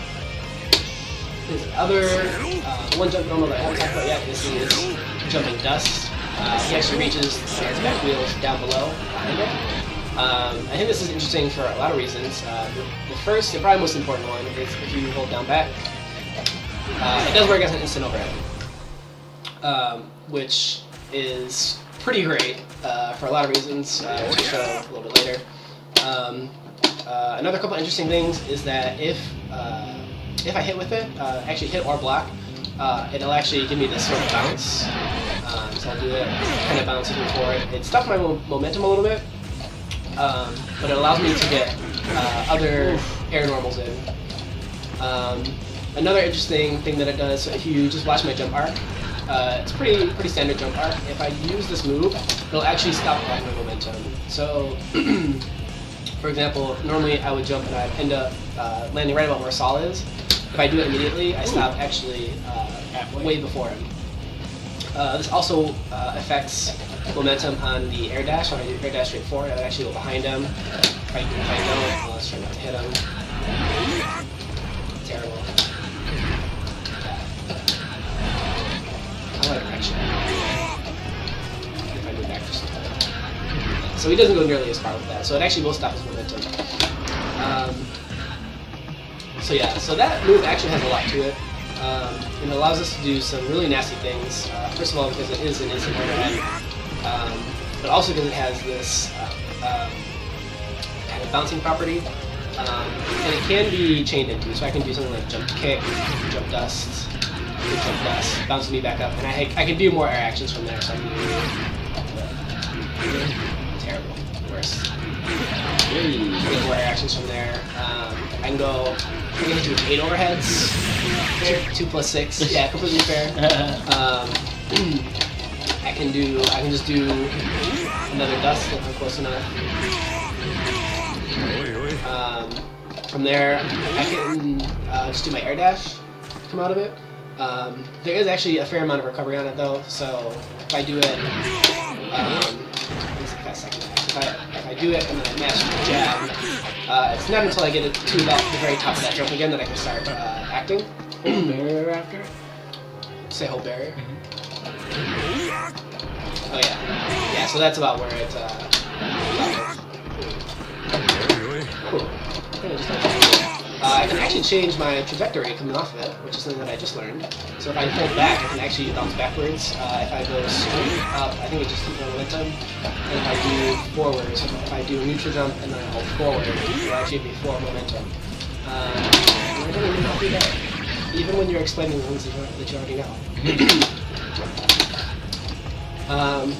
his other one jump normal that I haven't talked about yet is jumping dust. He actually reaches his back wheels down below behind it. I think this is interesting for a lot of reasons. The first and probably most important one is if you hold down back, it does work as an instant overhead, which is pretty great for a lot of reasons, which we'll show a little bit later. Another couple interesting things is that if I hit with it, actually hit or block, it'll actually give me this sort of bounce. So I'll do it, kind of bouncing before it. It stopped my momentum a little bit, but it allows me to get other air normals in. Another interesting thing that it does, so if you just watch my jump arc, it's pretty standard jump arc. If I use this move, it'll actually stop my momentum. So, for example, normally I would jump and I'd end up landing right about where Saul is. If I do it immediately, I stop actually way before him. This also affects momentum on the air dash. When I do air dash straight forward, I would actually go behind him. If I don't, let's try not to hit him. Terrible. I want to correction. If I move back just a little. So he doesn't go nearly as far with that. So it actually will stop his momentum. So yeah, so that move actually has a lot to it. And it allows us to do some really nasty things. First of all, because it is an instant overhead, but also because it has this kind of bouncing property. And it can be chained into, so I can do something like jump kick, jump dust, jump dust, bounces me back up, and I can do more air actions from there. So I can do terrible, worse. Get more air actions from there. I can go. I'm gonna do 8 overheads. 2 plus 6. Yeah, completely fair. I can just do another dust if I'm close enough. From there, I can just do my air dash, come out of it. There is actually a fair amount of recovery on it though, so if I do it, let me see if I second that. If I do it and then I mash the jab, it's not until I get it to about the very top of that jump again that I can start acting. Hold barrier after? Say hold barrier. Oh yeah. Yeah, so that's about where it I can actually change my trajectory coming off of it, which is something that I just learned. So if I hold back, I can actually bounce backwards. If I go straight up, I think it just keeps my momentum. And if I do forward, so if I do a neutral jump and then I hold forward, it will actually be forward momentum. I don't even know how to do that, even when you're explaining the ones that you already know.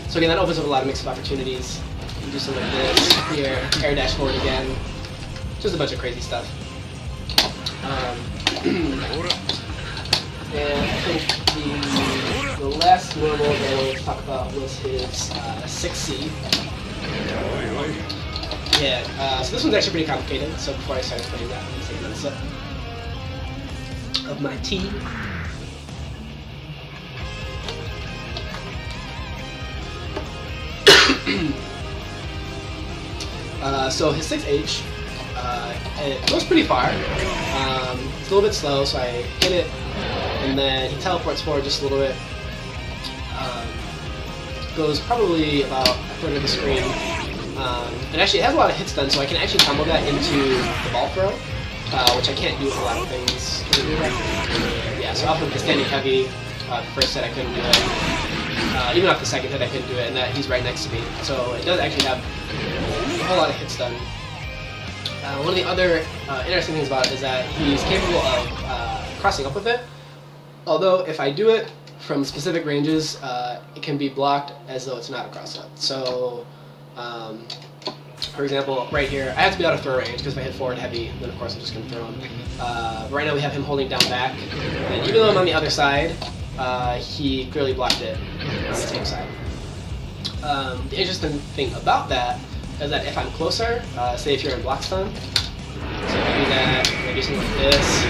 So again, that opens up a lot of mix-up opportunities. You can do something like this here, air dash forward again, just a bunch of crazy stuff. And I think the last normal that I wanted to talk about was his 6C. Yeah, so this one's actually pretty complicated, so before I start explaining that, I'm going to take another sip of my tea. So his 6H, it goes pretty far. It's a little bit slow, so I hit it, and then he teleports forward just a little bit. Goes probably about a third of the screen. And actually it has a lot of hits done, so I can actually combo that into the ball throw, which I can't do with a lot of things. Yeah, so off of the standing heavy, the first set I couldn't do it. Even off the second hit I couldn't do it, and that he's right next to me. So it does actually have a whole lot of hits done. One of the other interesting things about it is that he's capable of crossing up with it. Although if I do it from specific ranges, it can be blocked as though it's not a cross up. So, for example, right here, I have to be out of throw range because if I hit forward heavy, then of course I'm just going to throw him. But right now we have him holding down back, and even though I'm on the other side, he clearly blocked it on the same side. The interesting thing about that is that if I'm closer, say if you're in block stun, so if I do that, if I do something like this,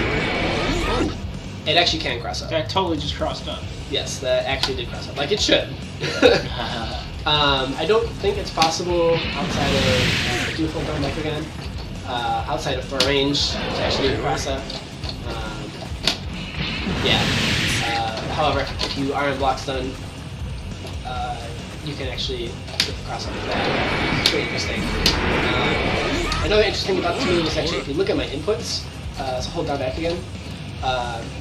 it actually can cross up. That totally just crossed up. Yes, that actually did cross up, like it should. I don't think it's possible outside of do full down back again, outside of throw range to actually do the cross up. Yeah. However, if you are in block stun, you can actually get the cross up with that. It's pretty interesting. Another interesting thing about this move is actually if you look at my inputs, so hold down back again.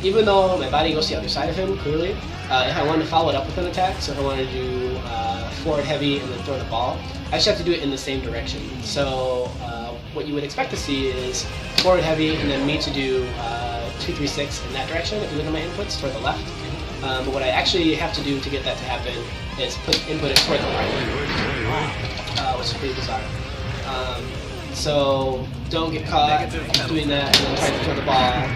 Even though my body goes to the other side of him, clearly, if I wanted to follow it up with an attack, so if I wanted to do forward heavy and then throw the ball, I actually have to do it in the same direction. So what you would expect to see is forward heavy and then me to do 2, 3, 6 in that direction if you look at my inputs toward the left. But what I actually have to do to get that to happen is input it toward the right, which is pretty bizarre. So don't get caught doing that and then trying to throw the ball.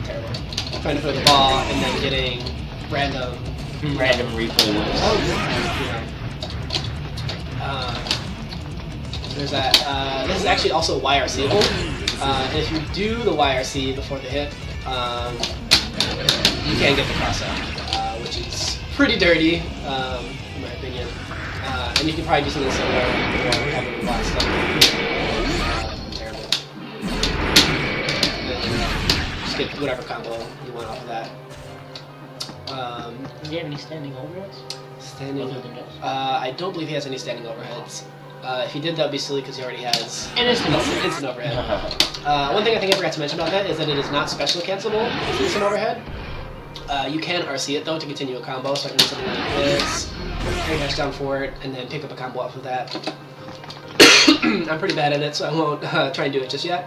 Terrible. Trying to throw the ball and then getting random replay wins. Oh, yeah. There's that. This is actually also YRCable. And if you do the YRC before the hit, you can get the cross up, which is pretty dirty, in my opinion. And you can probably do something similar before having a block stuff. Terrible. Just get whatever combo you want off of that. Does he have any standing overheads? Standing. I don't believe he has any standing overheads. If he did, that would be silly because he already has instant overhead. One thing I think I forgot to mention about that is that it is not special cancelable with instant overhead. You can RC it though to continue a combo, so I can do something like this, air dash down forward, and then pick up a combo off of that. I'm pretty bad at it, so I won't try and do it just yet.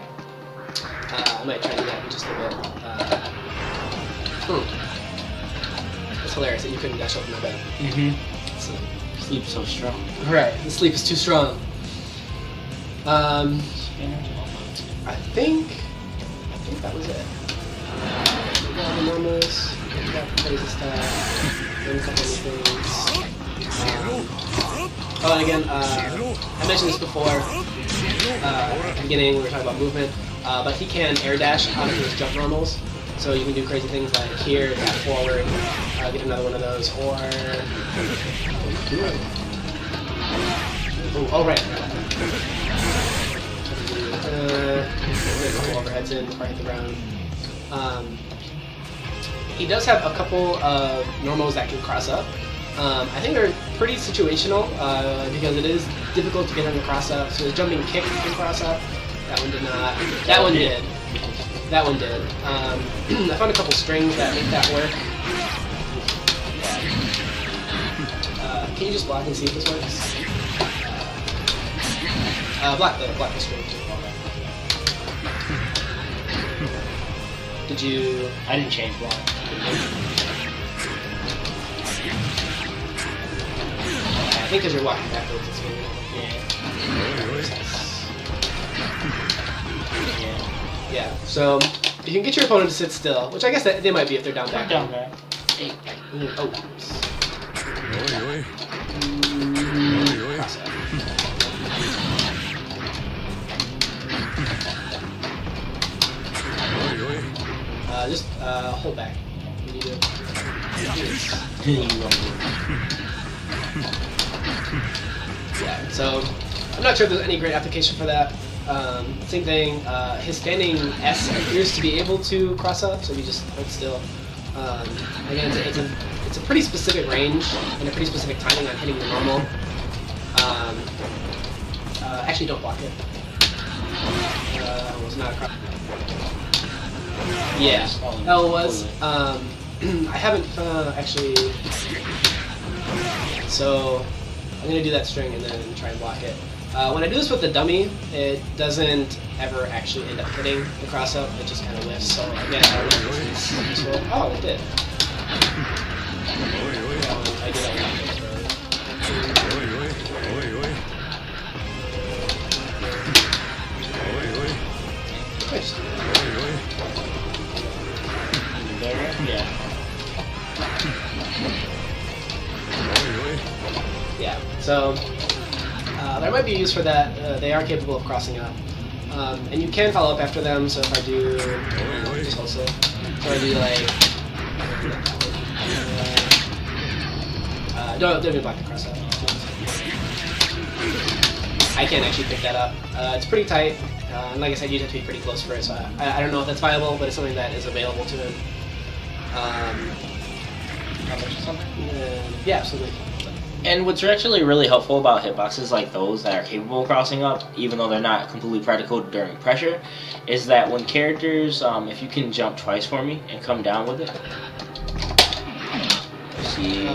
I might try to do that in just a bit. It's hilarious that you couldn't dash over my bed. So, Sleep's so strong. right, the sleep is too strong. I think that was it. We got the normals, we got crazy stuff, then a couple of things. Oh, and again, I mentioned this before at the beginning when we were talking about movement, but he can air dash out of his jump normals. So you can do crazy things like here, tap forward, get another one of those, or oh right. Get a couple overheads in before I hit the ground. He does have a couple of normals that can cross up. I think they're pretty situational because it is difficult to get on the cross up. So the jumping kick can cross up. That one did not. That one did. That one did. I found a couple strings that make that work. Can you just block and see if this works? Block the string. Did you? I didn't change block. I think because you're walking backwards, it's maybe yeah. So you can get your opponent to sit still, which I guess they might be if they're down back. Down back. Oh. Cross up. Just hold back. You need to. Yeah. So I'm not sure if there's any great application for that. Same thing. His standing S appears to be able to cross up, so if you just hold still. Again, it's a pretty specific range and a pretty specific timing on hitting the normal. Actually, don't block it. Was not a cross. Yeah. Oh, it was. I haven't actually. So I'm gonna do that string and then try and block it. When I do this with the dummy, it doesn't ever actually end up hitting the cross up. It just kind of whiffs. So again, I don't know if this is useful. Oh, it did. I did that one. Yeah. Yeah. So there might be use for that. They are capable of crossing up, and you can follow up after them. So if I do, just also, so I do like, don't even block the cross up. I can't actually pick that up. It's pretty tight. And like I said, you'd have to be pretty close for it, so I don't know if that's viable, but it's something that is available to him. Yeah, absolutely. And what's actually really helpful about hitboxes like those that are capable of crossing up, even though they're not completely practical during pressure, is that when characters, if you can jump twice for me and come down with it, see,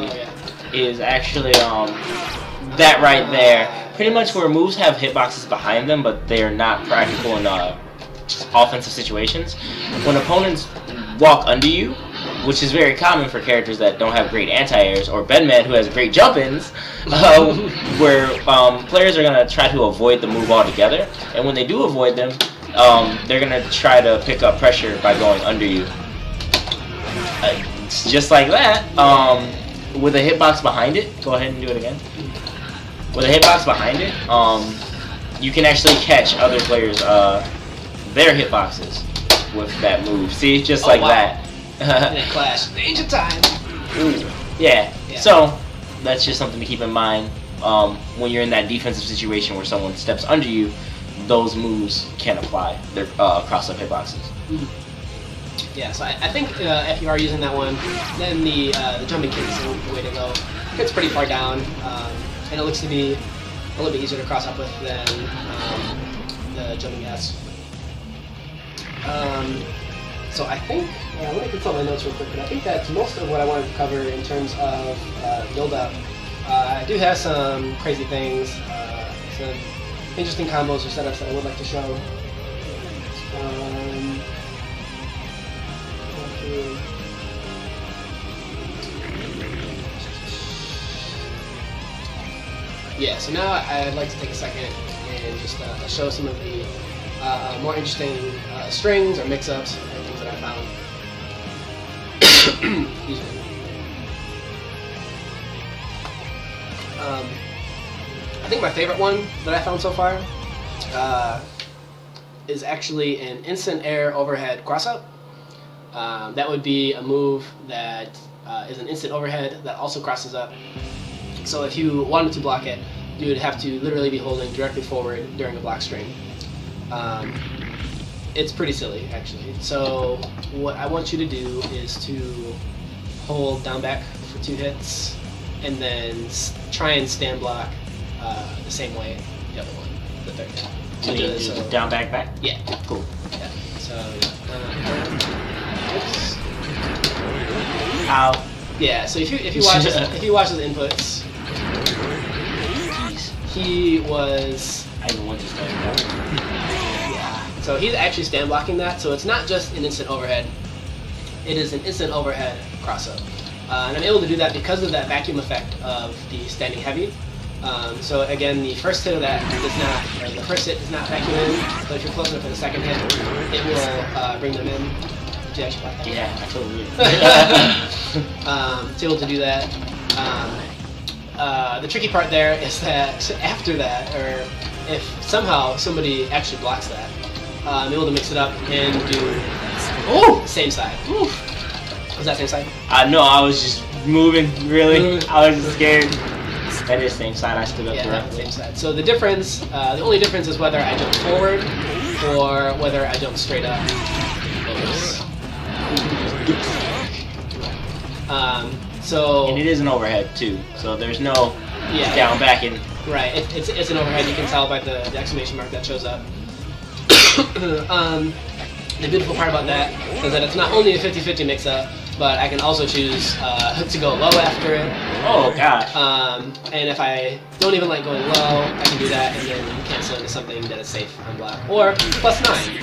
is actually that right there. Pretty much where moves have hitboxes behind them, but they're not practical in offensive situations. When opponents walk under you, which is very common for characters that don't have great anti-airs, or Bedman, who has great jump-ins, where players are going to try to avoid the move altogether, and when they do avoid them, they're going to try to pick up pressure by going under you. Just like that, with a hitbox behind it, go ahead and do it again. With a hitbox behind it, you can actually catch other players' their hitboxes with that move. See, just like that. Clash. Danger time! Ooh. Yeah. So, that's just something to keep in mind when you're in that defensive situation where someone steps under you. Those moves can apply. They're cross-up hitboxes. Yeah, so I think if you are using that one, then the jumping kick is the way to go. It's pretty far down. And it looks to be a little bit easier to cross up with than the jumping S. So I think, let me consult my notes real quick, but I think that's most of what I wanted to cover in terms of build-up. I do have some crazy things, some interesting combos or setups that I would like to show. Yeah, so now I'd like to take a second and just show some of the more interesting strings or mix-ups and things that I found. Excuse me. I think my favorite one that I found so far is actually an instant air overhead cross-up. That would be a move that is an instant overhead that also crosses up. So if you wanted to block it, you would have to literally be holding directly forward during a block string. It's pretty silly, actually. So what I want you to do is to hold down back for 2 hits, and then try and stand block the same way the other one, the third hit. So you do down, back, back? Yeah. Cool. Yeah. So, oops. Ow. Yeah. So if you watch his inputs, Jeez. he was. I even want to stand down. Yeah. So he's actually stand blocking that. So it's not just an instant overhead. It is an instant overhead cross up. And I'm able to do that because of that vacuum effect of the standing heavy. So again, the first hit of that does not, or the first hit does not vacuum in, but if you're close enough for the second hit, it will bring them in. Did you actually block that? Yeah, I totally It's able to do that. The tricky part there is that after that, or if somehow somebody actually blocks that, I'm able to mix it up and do same side. Ooh. Was that same side? No, I was just moving, really. I was just scared. That is same side, I stood up correctly. Same side. So the difference, the only difference is whether I jump forward or whether I jump straight up. And it is an overhead too, so there's no down, back, and... Right, it's an overhead, you can tell by the exclamation mark that shows up. The beautiful part about that is that it's not only a 50-50 mix-up, but I can also choose to go low after it. Oh gosh. And if I don't even like going low, I can do that and then cancel into something that is safe on block. Or +9.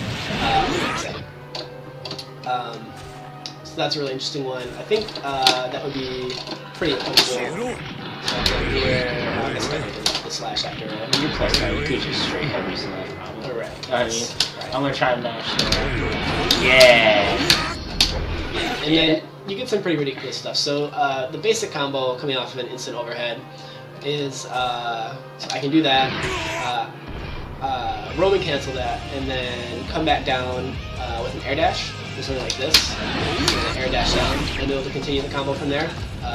So that's a really interesting one. I think that would be pretty applicable. So here, I guess I did the slash after it. You plus that, you could just straight heavy slash probably. Correct. I mean, I'm gonna try to mash that. Yeah. And then you get some pretty ridiculous stuff. So the basic combo coming off of an instant overhead is, so I can do that, roam and cancel that, and then come back down with an air dash, or something like this, and then air dash down, and be able to continue the combo from there.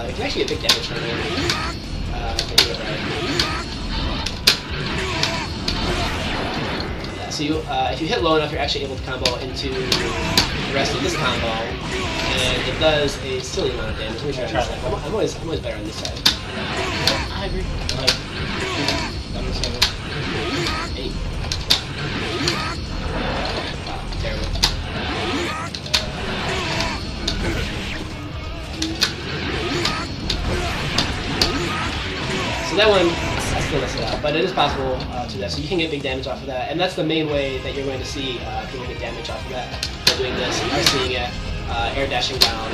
You can actually get big damage from there. If I do it right. So if you hit low enough, you're actually able to combo into the rest of this combo, and it does a silly amount of damage. Let me try this side. I'm always better on this side. I agree. Eight. Wow, terrible. So that one, I still mess it up, but it is possible to do that. So you can get big damage off of that, and that's the main way that you're going to see people get damage off of that. By doing this, you are seeing it air dashing down,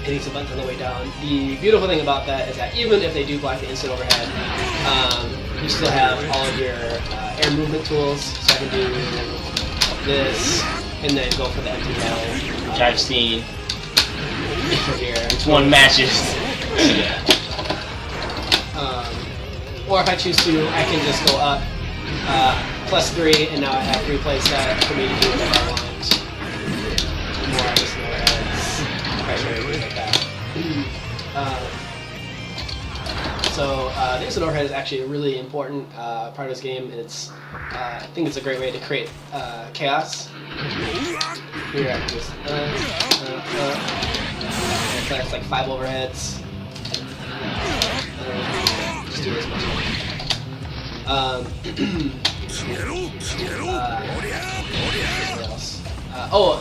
hitting some buttons on the way down. The beautiful thing about that is that even if they do block the instant overhead, you still have all of your air movement tools. So I can do this, and then go for the empty metal. Which I've seen. Here. It's one matches. Yeah. Or if I choose to, I can just go up +3, and now I have 3 play set for me to do whatever I want. More just overheads, pressure, things like that. So the instant overhead is actually a really important part of this game, and it's I think it's a great way to create chaos. Here I can just it's like 5 overheads. Just do this much.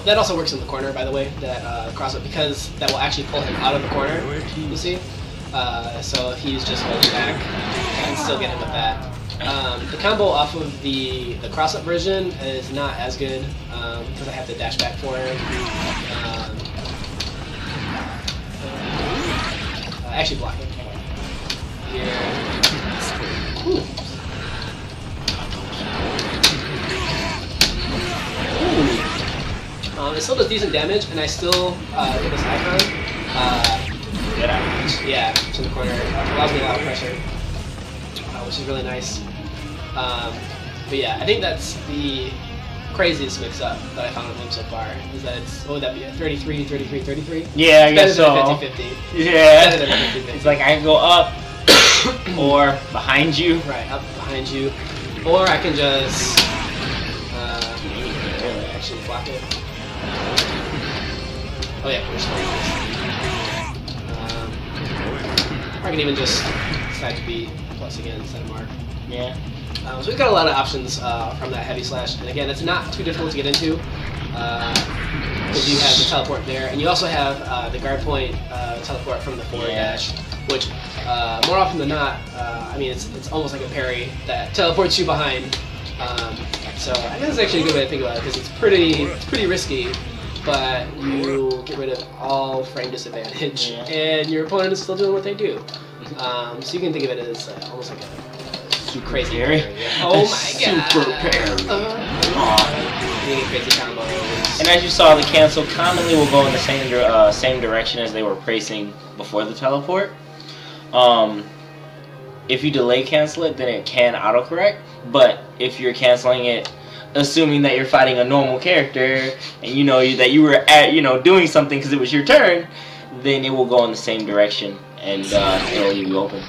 That also works in the corner, by the way, that cross-up, because that will actually pull him out of the corner, you see? So if he's just holding back, I can still get him with that. The combo off of the cross-up version is not as good, because I have to dash back for him. Actually block it. Here. Ooh. It still does decent damage, and I still get this icon. Get out. Yeah, it's in the corner. Allows me a lot of pressure, which is really nice. But yeah, I think that's the craziest mix-up that I found on him so far is that it's, what would that be, 33, 33, 33? Yeah, I guess so. Better than 50-50. Yeah. Better than 50-50. It's like I can go up or behind you. Right, up behind you. Or I can just actually block it. Oh yeah, push or I can even just decide to be plus again instead of mark. Yeah. So we've got a lot of options from that heavy slash, and again, it's not too difficult to get into because you have the teleport there, and you also have the guard point teleport from the forward dash, which more often than not, I mean, it's almost like a parry that teleports you behind. So I guess it's actually a good way to think about it because it's pretty risky, but you get rid of all frame disadvantage, and your opponent is still doing what they do. So you can think of it as almost like a super crazy parry. Oh my god! Super parry. You get crazy combos. And as you saw, the cancel commonly will go in the same direction as they were pressing before the teleport. If you delay cancel it, then it can autocorrect. But if you're canceling it, assuming that you're fighting a normal character and you know that you were doing something because it was your turn, then it will go in the same direction and it'll leave you open.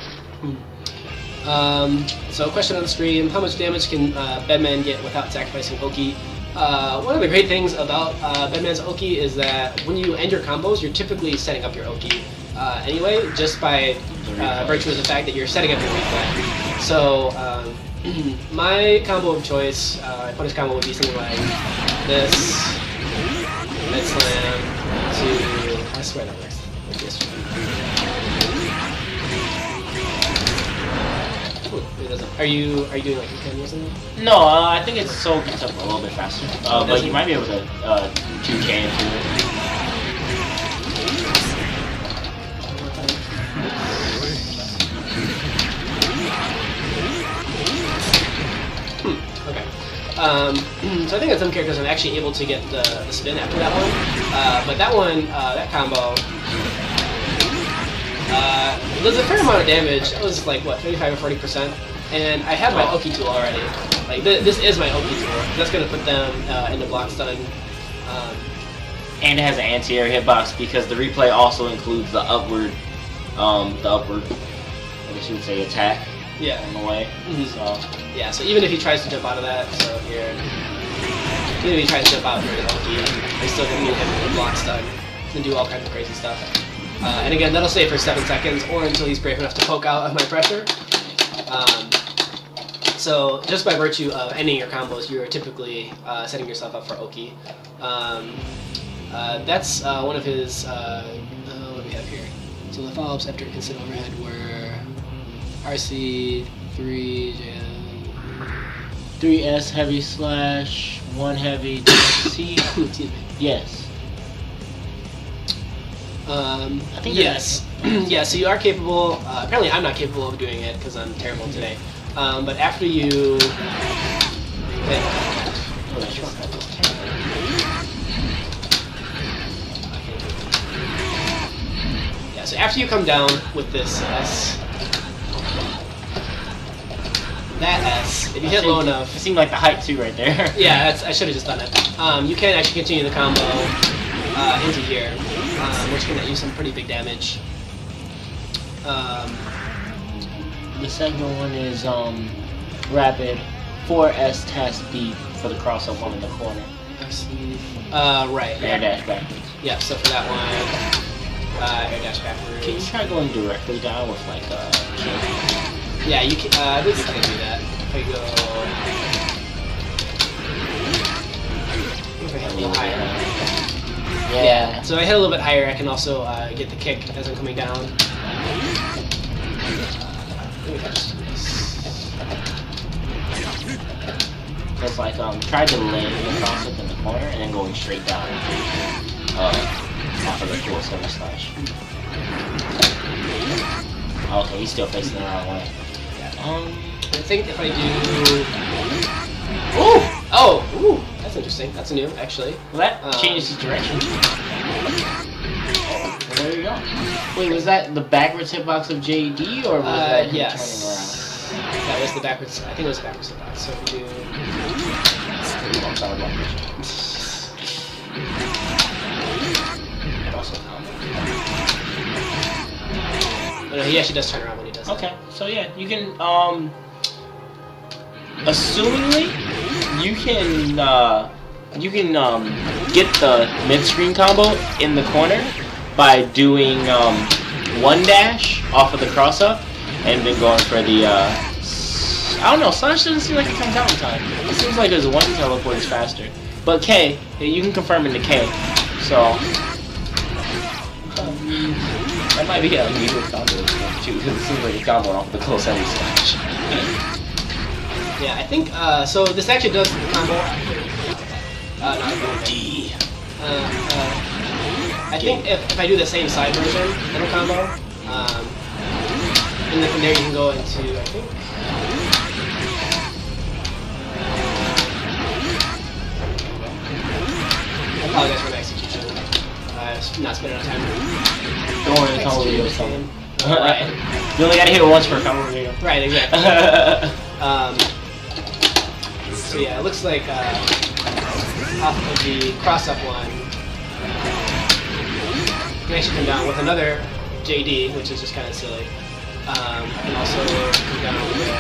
So a question on the stream: how much damage can Bedman get without sacrificing Oki? One of the great things about Bedman's Oki is that when you end your combos, you're typically setting up your Oki anyway, just by virtue of the fact that you're setting up your replay. So my combo of choice, my punish combo would be something like this, Med Slam to, I swear that works, like this. It doesn't. Are you doing like a 10 or something? No, I think it's so gets up a little bit faster. But you might be able to 2K into it. So I think that some characters are actually able to get the spin after that one, but that one, that combo, does a fair amount of damage. It was like, what, 35 or 40%? And I have my Oki tool already. Like, this is my Oki tool. That's going to put them into block stun. And it has an anti-air hitbox because the replay also includes the upward, I guess you would say, attack. Yeah. On the way. So. Yeah, so even if he tries to jump out of that, so here, even if he tries to jump out here with Oki, he's still going to get hit with a block stun and do all kinds of crazy stuff. And again, that'll stay for 7 seconds or until he's brave enough to poke out of my pressure. So just by virtue of ending your combos, you're typically setting yourself up for Oki. That's one of his, what do we have here? So the follow-ups after instant overhead were RC, 3, 3S heavy slash, 1 heavy C. Excuse me. Yes. I think yes. Yeah, so you are capable, apparently I'm not capable of doing it because I'm terrible today. But after you... Yeah, so after you come down with this S, that S, if you hit low enough... It seemed like the height too right there. Yeah, I should have just done it. You can actually continue the combo into here, which can use some pretty big damage. The second one is rapid 4S task speed for the cross up one in the corner. Right. Air dash backwards. Yeah, so for that one, air dash backwards. Can you try going directly down with like a kick? Yeah, you can. I think you can do that. If I go, if I hit a little higher. Yeah. So if I hit a little bit higher, I can also get the kick as I'm coming down. So it's like try delaying the cross up in the corner and then going straight down off of the 4-7 slash. Okay, he's still facing the wrong way. I think if I do... Ooh! That's interesting. That's new, actually. Well, that changes his direction. Well, there you go. Wait, was that the backwards hitbox of JD, or was that him turning around? That was the backwards... I think it was the backwards hitbox. So if we do... Solid blockage. No, he actually does turn around when he does. Okay, so yeah, you can assumingly you can get the mid-screen combo in the corner by doing one dash off of the cross up and then going for the I don't know, Slash doesn't seem like it comes out in time. It seems like his one teleport is faster. But K, you can confirm into K. So that might be a unusual combo too, because it seems like a combo off the close heavy Slash. Yeah, I think so. This actually does combo. D. I think if I do the same side version, it'll combo. And then from there you can go into, I think. I apologize for the execution. I've not spent enough time. Don't worry, the combo video is Execute coming. this game. Right. You only gotta hit it once for a combo video. Right, exactly. So yeah, it looks like off of the cross-up one, you can actually come down with another JD, which is just kind of silly. And also come down with a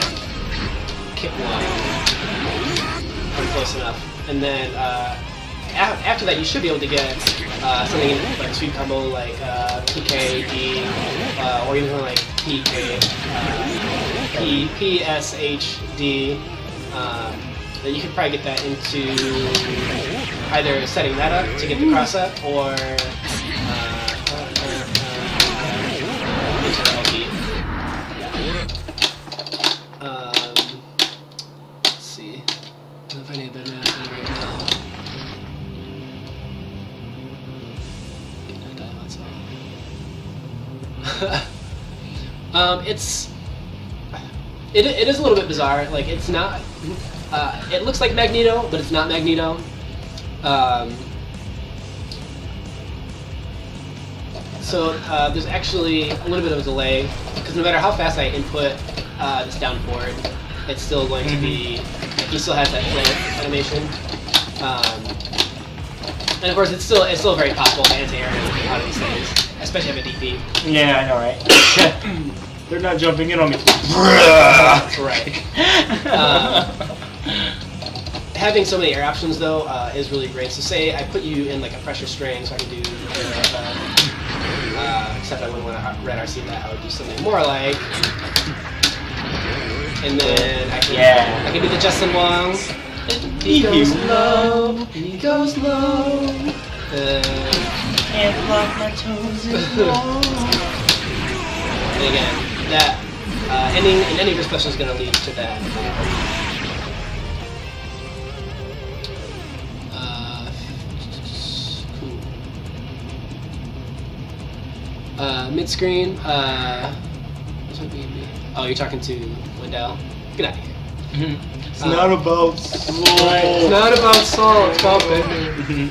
kick one, come close enough. And then after that, you should be able to get something like sweep combo like PK, D, or even like PK, PSHD. Then you could probably get that into either setting that up to get the cross up or into the LP. Let's see. I don't know if I need a Bedman right now. It is a little bit bizarre. Like it's not. It looks like Magneto, but it's not Magneto. So there's actually a little bit of a delay because no matter how fast I input this down forward, it's still going to be. Like, he still has that flare animation. And of course, it's still very possible to anti-air a lot of these things, especially if a DP. Yeah, I know, right? They're not jumping in on me. Right. Having so many air options though is really great. So say I put you in like a pressure string, so I can do. Except I wouldn't want to red RC that. I would do something more like. And then I can do the Justin Wong. He goes low. He goes low. Can't lock my toes anymore. And again, that ending in any of your special is going to lead to that. Mid screen. Oh, you're talking to Wendell. Get out of here. It's not about soul. It's not about soul. It's about Bedman.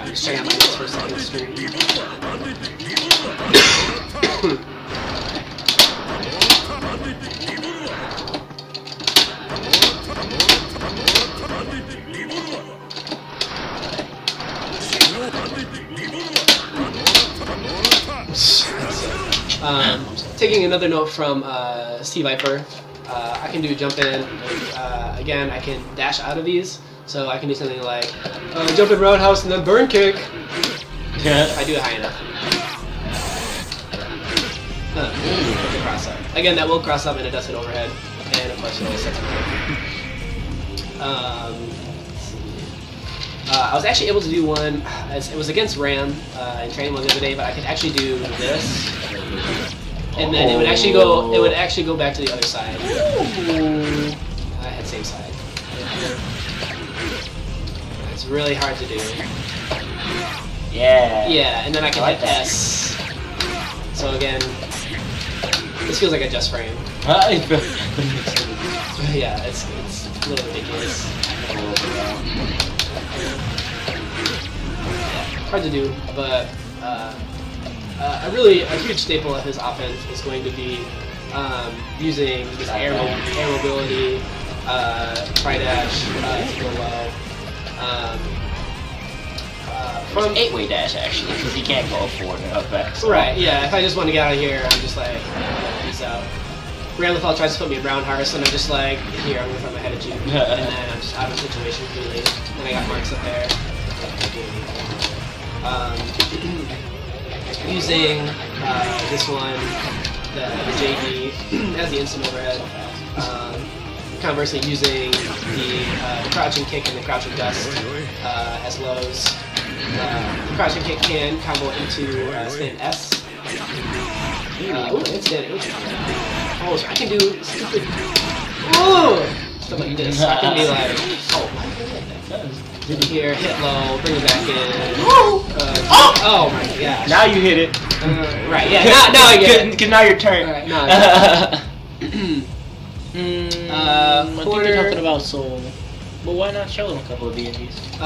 Just check out my notes for a second screen. Taking another note from Steve Viper, I can do jump in. Again, I can dash out of these, so I can do something like jump in roundhouse and then burn kick. If I do it high enough. The cross up. Again, that will cross up and it does hit overhead, and of course it always sets up. I was actually able to do one. It was against Ram in training mode the other day, but I could actually do this, and then it would actually go. It would actually go back to the other side. I had same side. It's really hard to do. Yeah. Yeah, and then I can hit S. So again, this feels like a just frame. Yeah, it's a little ridiculous. Hard to do, but a huge staple of his offense is going to be using this air mobility, tri dash to go low. From 8-way dash actually, because he can't go forward and up back. So. Right, yeah, if I just want to get out of here, I'm just like, peace out. Randall tries to put me in round harvest, and I'm just like, here, I'm going to throw my head at you. And then I'm just out of the situation completely. And I got marks up there. Using this one, the JD, as the instant overhead. Conversely, using the crouching kick and the crouching dust as lows. The crouching kick can combo into stand S. It's dead. Oh, so I can do stupid. Oh! Stuff like this. I can be like, here, hit low, bring it back in. Oh my gosh. Now you hit it. Right, yeah, now I get it. Because now your turn. Alright, now I get it. I think you're talking about Soul. But why not show them a couple of B&Bs?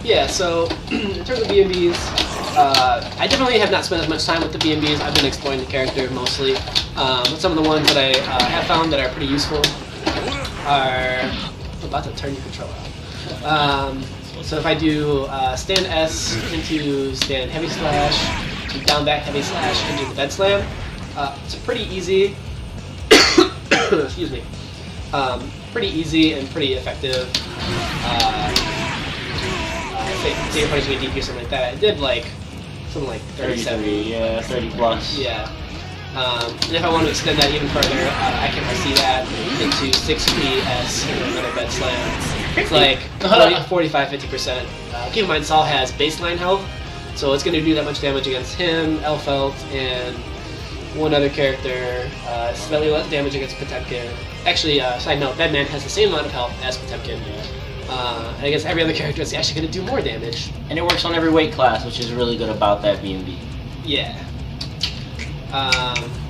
Yeah, so in terms of B&Bs, I definitely have not spent as much time with the B&Bs. I've been exploring the character mostly. But some of the ones that I have found that are pretty useful are... I'm about to turn your controller off. So if I do stand S into stand heavy slash, to down back heavy slash into the bed slam, it's a pretty easy... excuse me. Pretty easy and pretty effective. Say you're punishing a DP or something like that. It did like something like 37. Yeah, 30 plus. Yeah. And if I want to extend that even further, I can see that into 6PS and another bed slam. It's like 45-50%. Keep in mind, Saul has baseline health, so it's going to do that much damage against him, Elfelt, and one other character, slightly less damage against Potemkin. Actually, side note, Bedman has the same amount of health as Potemkin. And against every other character, it's actually going to do more damage. And it works on every weight class, which is really good about that B&B. Yeah.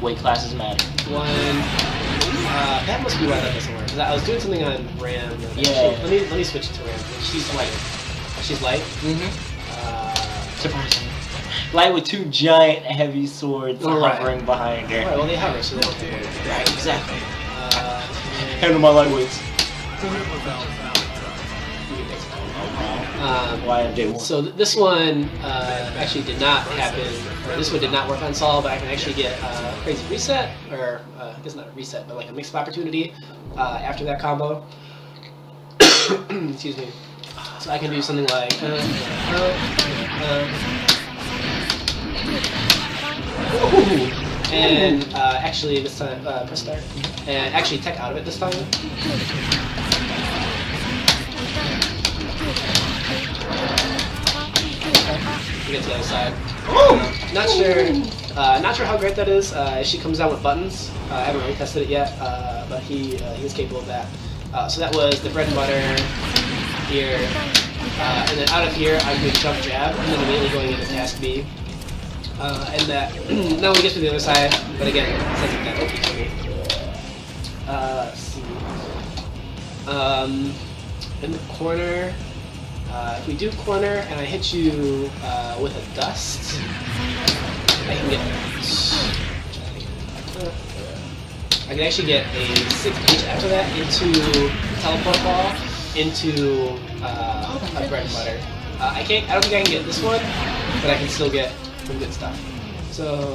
Weight classes matter. That must be why that doesn't work. 'Cause I was doing something on Ram. Yeah. Let me switch it to Ram. She's light. She's light? Mm-hmm. Surprisingly. Light with two giant heavy swords hovering behind her. Right, well they hover, so they don't have to worry. Right, exactly. Handle my lightweights. So this one actually did not happen, or this one did not work on Saul, but I can actually get a crazy reset, or I guess not a reset, but like a mixed opportunity after that combo. Excuse me. So I can do something like and actually this time press start, and actually tech out of it this time. We get to the other side. Not sure how great that is. She comes down with buttons. I haven't really tested it yet, but he is capable of that. So that was the bread and butter here, and then out of here I'm doing jump jab, and then immediately going into task B. And that not only gets to the other side, but again, it doesn't that OP for me. Let's see. In the corner. If we do corner and I hit you with a dust, I can actually get a 6H after that into teleport ball into a bread and butter. I don't think I can get this one, but I can still get some good stuff. So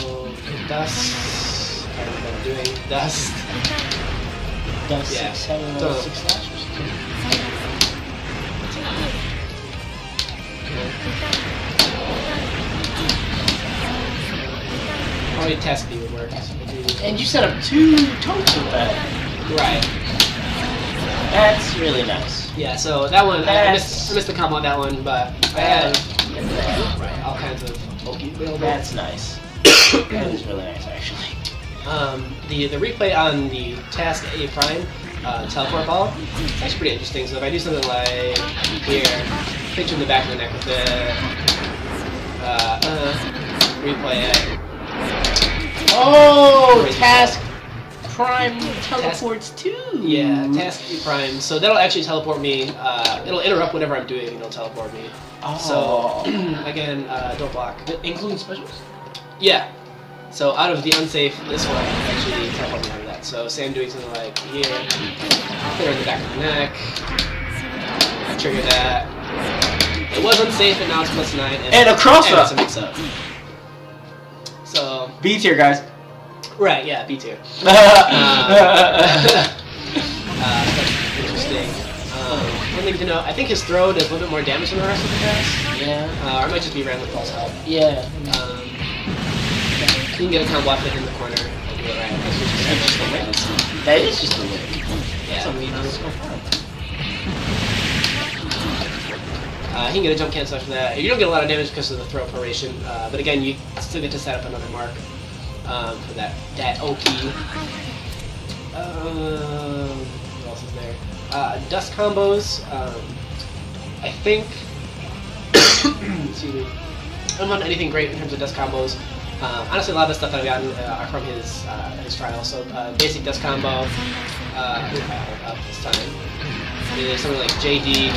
dust. I don't know what I'm doing. Dust. Dust. Yeah. 6 slash. Probably task B would work. And you set up 2 totes with that. Right. That's really nice. Yeah, so that one, I missed the combo on that one, but I had all kinds of bulky available. That's nice. That is really nice, actually. The replay on the task A prime teleport ball, it's actually pretty interesting. So if I do something like here, hit you in the back of the neck with it, replay it. Oh, task Prime teleports too. Yeah, Task E Prime. So that'll actually teleport me. It'll interrupt whatever I'm doing and it'll teleport me. Oh. So, again, don't block. Including specials? Yeah. So out of the unsafe, this one actually teleport me out of that. So say I'm doing something like here, hit her in the back of the neck, trigger that. It was unsafe, and now it's +9. And a cross-up! And it's a mix-up. So... B tier, guys. Right, yeah, B tier. Interesting. One thing to know, I think his throw does a little bit more damage than the rest of the cast. Yeah. Or it might just be randomly false out. Yeah. You can get a combo off it in the corner. And do it right. That's just a lick. That is just a lick. Yeah. He can get a jump cancel after that. You don't get a lot of damage because of the throw proration, but again, you still get to set up another mark for that OP. What else is there? Dust combos. I think. Excuse me. I don't want anything great in terms of dust combos. Honestly, a lot of the stuff that I've gotten are from his trial. So basic dust combo. Up this time. There's something like JD,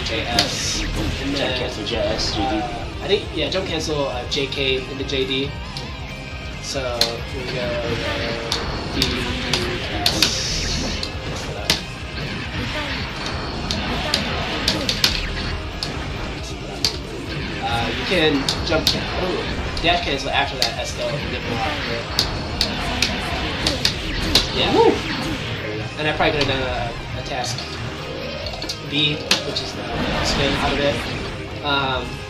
JS, and Jump cancel JS, JD. I think, yeah, jump cancel JK into JD. So here we go, DS. You can jump dash cancel after that S though and get more out of it. Yeah. Woo! And I probably could have done a task B, which is the spin out of it.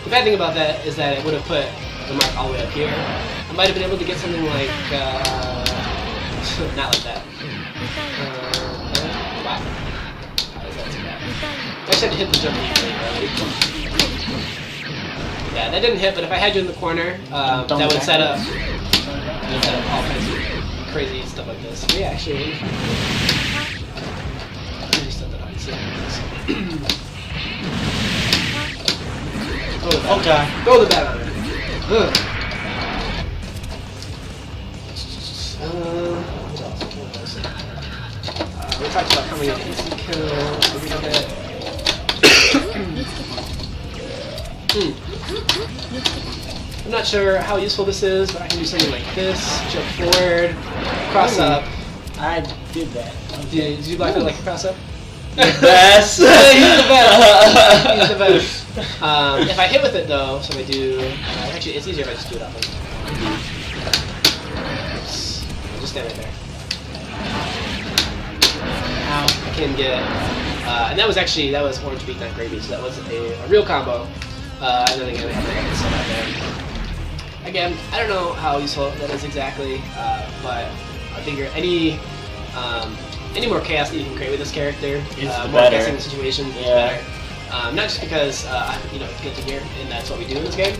The bad thing about that is that it would have put the mark all the way up here. I might have been able to get something like, not like that. Wow. How is that too bad? I just had to hit the jump equally, right? Yeah, that didn't hit, but if I had you in the corner, that would set up all kinds of crazy stuff like this. Yeah, actually, Okay. Throw the bat on it. What else? We talked about coming in easy kill a little bit. I'm not sure how useful this is, but I can do something like this, jump forward, cross up. I did that. Did you block that like a cross up? Best. He's the best. He's the best. If I hit with it though, so I do. Actually, it's easier if I just do it off of. Oops. Just stand right there. Ow. I can get. And that was orange beat not gravy, so that was a real combo. And then again, I have the set out there. Again, I don't know how useful that is exactly, but I figure any more chaos that you can create with this character, more guessing situations, is better. Not just because it's good to hear, and that's what we do in this game,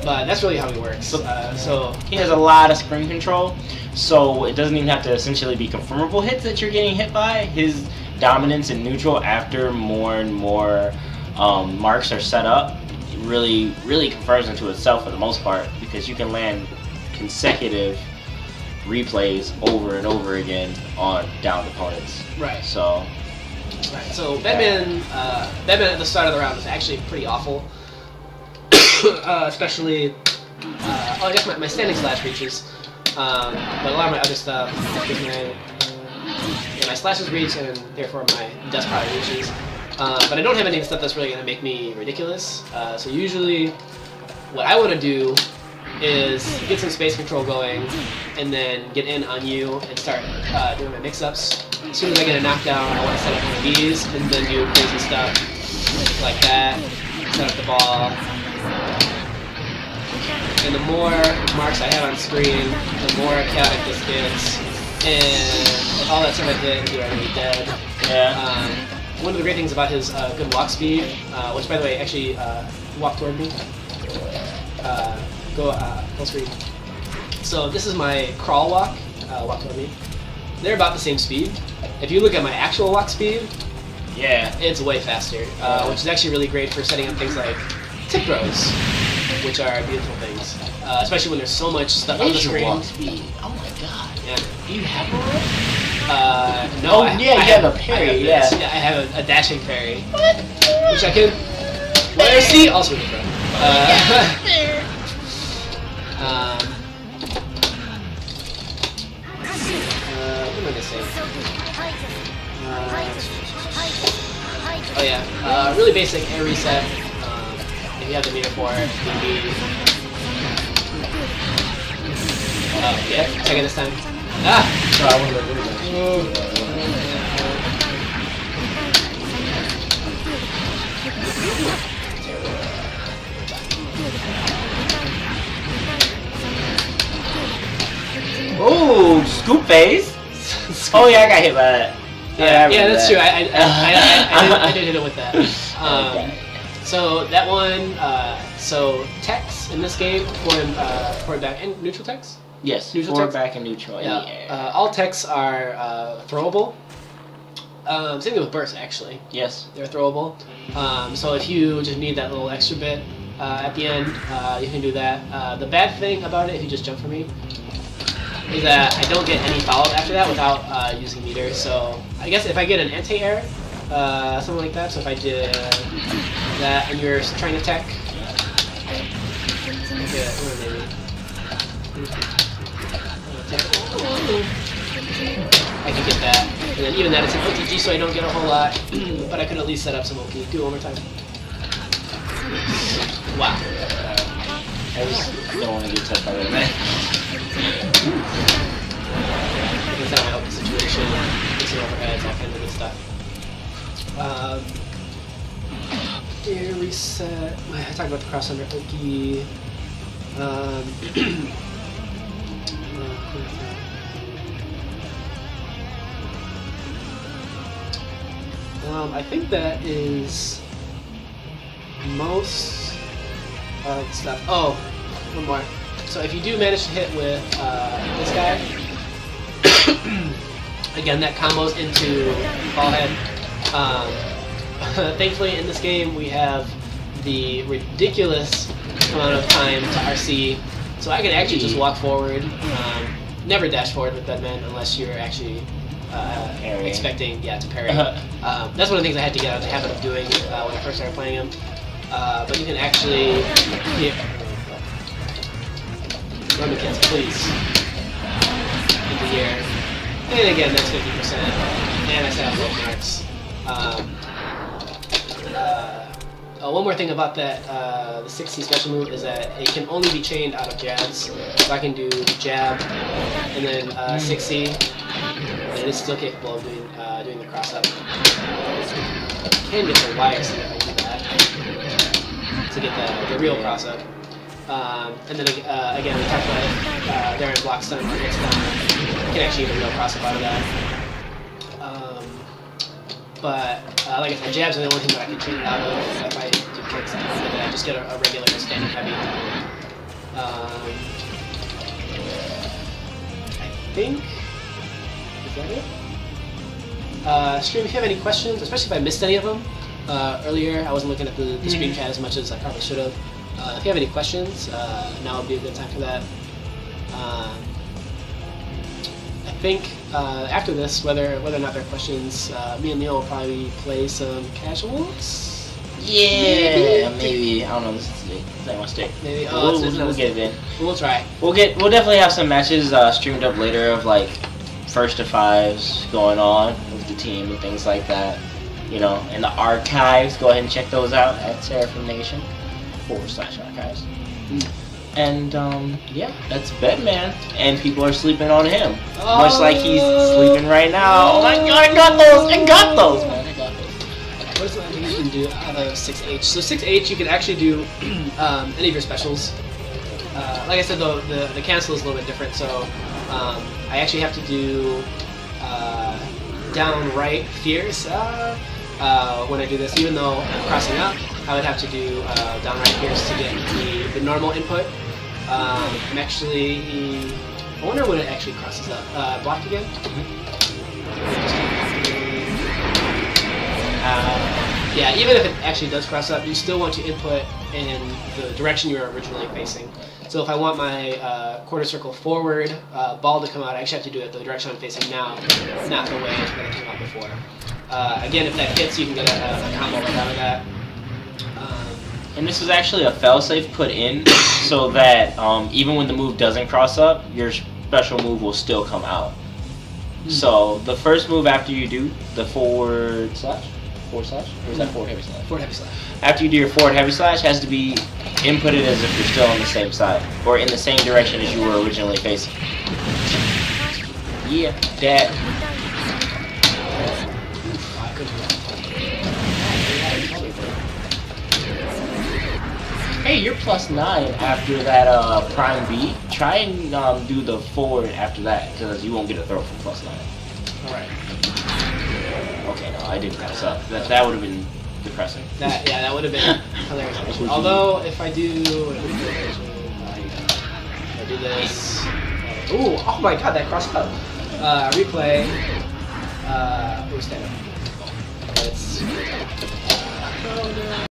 but that's really how he works. So he has a lot of spring control, so it doesn't even have to essentially be confirmable hits that you're getting hit by. His dominance in neutral after more and more marks are set up really confirms into itself for the most part, because you can land consecutive replays over and over again on downed opponents. Right. So Bedman at the start of the round was actually pretty awful, especially. I guess my standing slash reaches, but a lot of my other stuff, my slashes reach, and therefore my dust probably reaches. But I don't have any stuff that's really going to make me ridiculous. So usually, what I want to do is get some space control going, and then get in on you and start doing my mix-ups. As soon as I get a knockdown, I want to set up one of these, and then do crazy stuff like that. Set up the ball. And the more marks I have on screen, the more chaotic this gets. And with all that stuff I did, you're already dead. yeah. One of the great things about his good walk speed, which by the way, actually walk toward me. Go full screen. So this is my crawl walk. Walk toward me. They're about the same speed. If you look at my actual walk speed, Yeah. it's way faster, which is actually really great for setting up things like tip throws, which are beautiful things, especially when there's so much stuff on the screen. Walk speed. Oh my god. Yeah. Do you have one? No. Oh, yeah, you have a parry, I have yeah. I have a dashing parry. What? Which I can. Where see? Also different. What am I gonna say? Oh yeah, really basic air reset. If you have the meter for it, would be. Yeah, second this time. Ah! Oh, scoop phase. Oh yeah, I got hit by that. Yeah, that's true. I did hit it with that. Okay. So that one, so techs in this game, forward back and neutral techs. Yes, Neutral forward, text? back, and neutral. Yeah. All techs are throwable. Same thing with bursts, actually. Yes. They're throwable. So if you just need that little extra bit at the end, you can do that. The bad thing about it, if you just jump for me, is that I don't get any follow-up after that without using meters. So I guess if I get an anti-air, something like that, so if I did that and you're trying to tech, I can get that. And then even that it's an OTG, so I don't get a whole lot, but I could at least set up some OP. Do it one more time. Wow. I just don't want to get touched by that man. That's how I help the situation. Fixing overheads, all kinds of good stuff. Air reset. I talked about the cross under Oki. I think that is most of the stuff. Oh, one more. So if you do manage to hit with this guy, again, that combos into ball head. Thankfully, in this game, we have the ridiculous amount of time to RC, so I can actually just walk forward. Never dash forward with Bedman unless you're actually expecting, to parry. That's one of the things I had to get out of the habit of doing when I first started playing him. But you can actually run the kids, please. Into here. And again, that's 50%. And I set up low marks. One more thing about that, the 60 special move is that it can only be chained out of jabs. So I can do jab and then 60, and it's still capable of doing the cross up. Can get the wire set if I do that to get the real cross up. And then again, we talked about it. They're in block stun or hit stun. You can actually get a real cross up out of that. But like I said, jabs are the only thing that I can chain it out of if I do kicks. And then I just get a regular standing heavy. I think, is that it? Stream, if you have any questions, especially if I missed any of them earlier, I wasn't looking at the stream chat as much as I probably should have. If you have any questions, now would be a good time for that. I think after this, whether or not there are questions, me and Neil will probably play some casuals. Yeah, maybe. I don't know. This is my stick. Maybe. We'll get it in. We'll try. We'll definitely have some matches streamed up later of like first to fives going on with the team and things like that. You know, in the archives. Go ahead and check those out at Seraphim Nation /archives. And yeah, that's Bedman, and people are sleeping on him, much like he's sleeping right now. Oh my god, I got those, man, I got those. What is something you can do out of 6H? So 6H, you can actually do any of your specials. Like I said, though, the cancel is a little bit different. So I actually have to do down right fierce when I do this. Even though I'm crossing up, I would have to do down right fierce to get the normal input. I'm actually, I wonder when it actually crosses up. Blocked again? Yeah, even if it actually does cross up, you still want to input in the direction you were originally facing. So if I want my quarter circle forward ball to come out, I actually have to do it the direction I'm facing now, not the way that it came out before. Again, if that hits, you can get a combo right out of that. And this is actually a failsafe put in so that even when the move doesn't cross up, your special move will still come out. So the first move after you do the forward slash, or is that forward heavy slash? Forward heavy slash. After you do your forward heavy slash, has to be inputted as if you're still on the same side or in the same direction as you were originally facing. Yeah, that. Hey, you're +9 after that prime B. Try and do the forward after that, because you won't get a throw from +9. Alright. Okay, no, I didn't pass up. That would have been depressing. That would have been hilarious. Although, if I do this... Ooh, oh my god, that crossed up. Replay. Stand up. It's...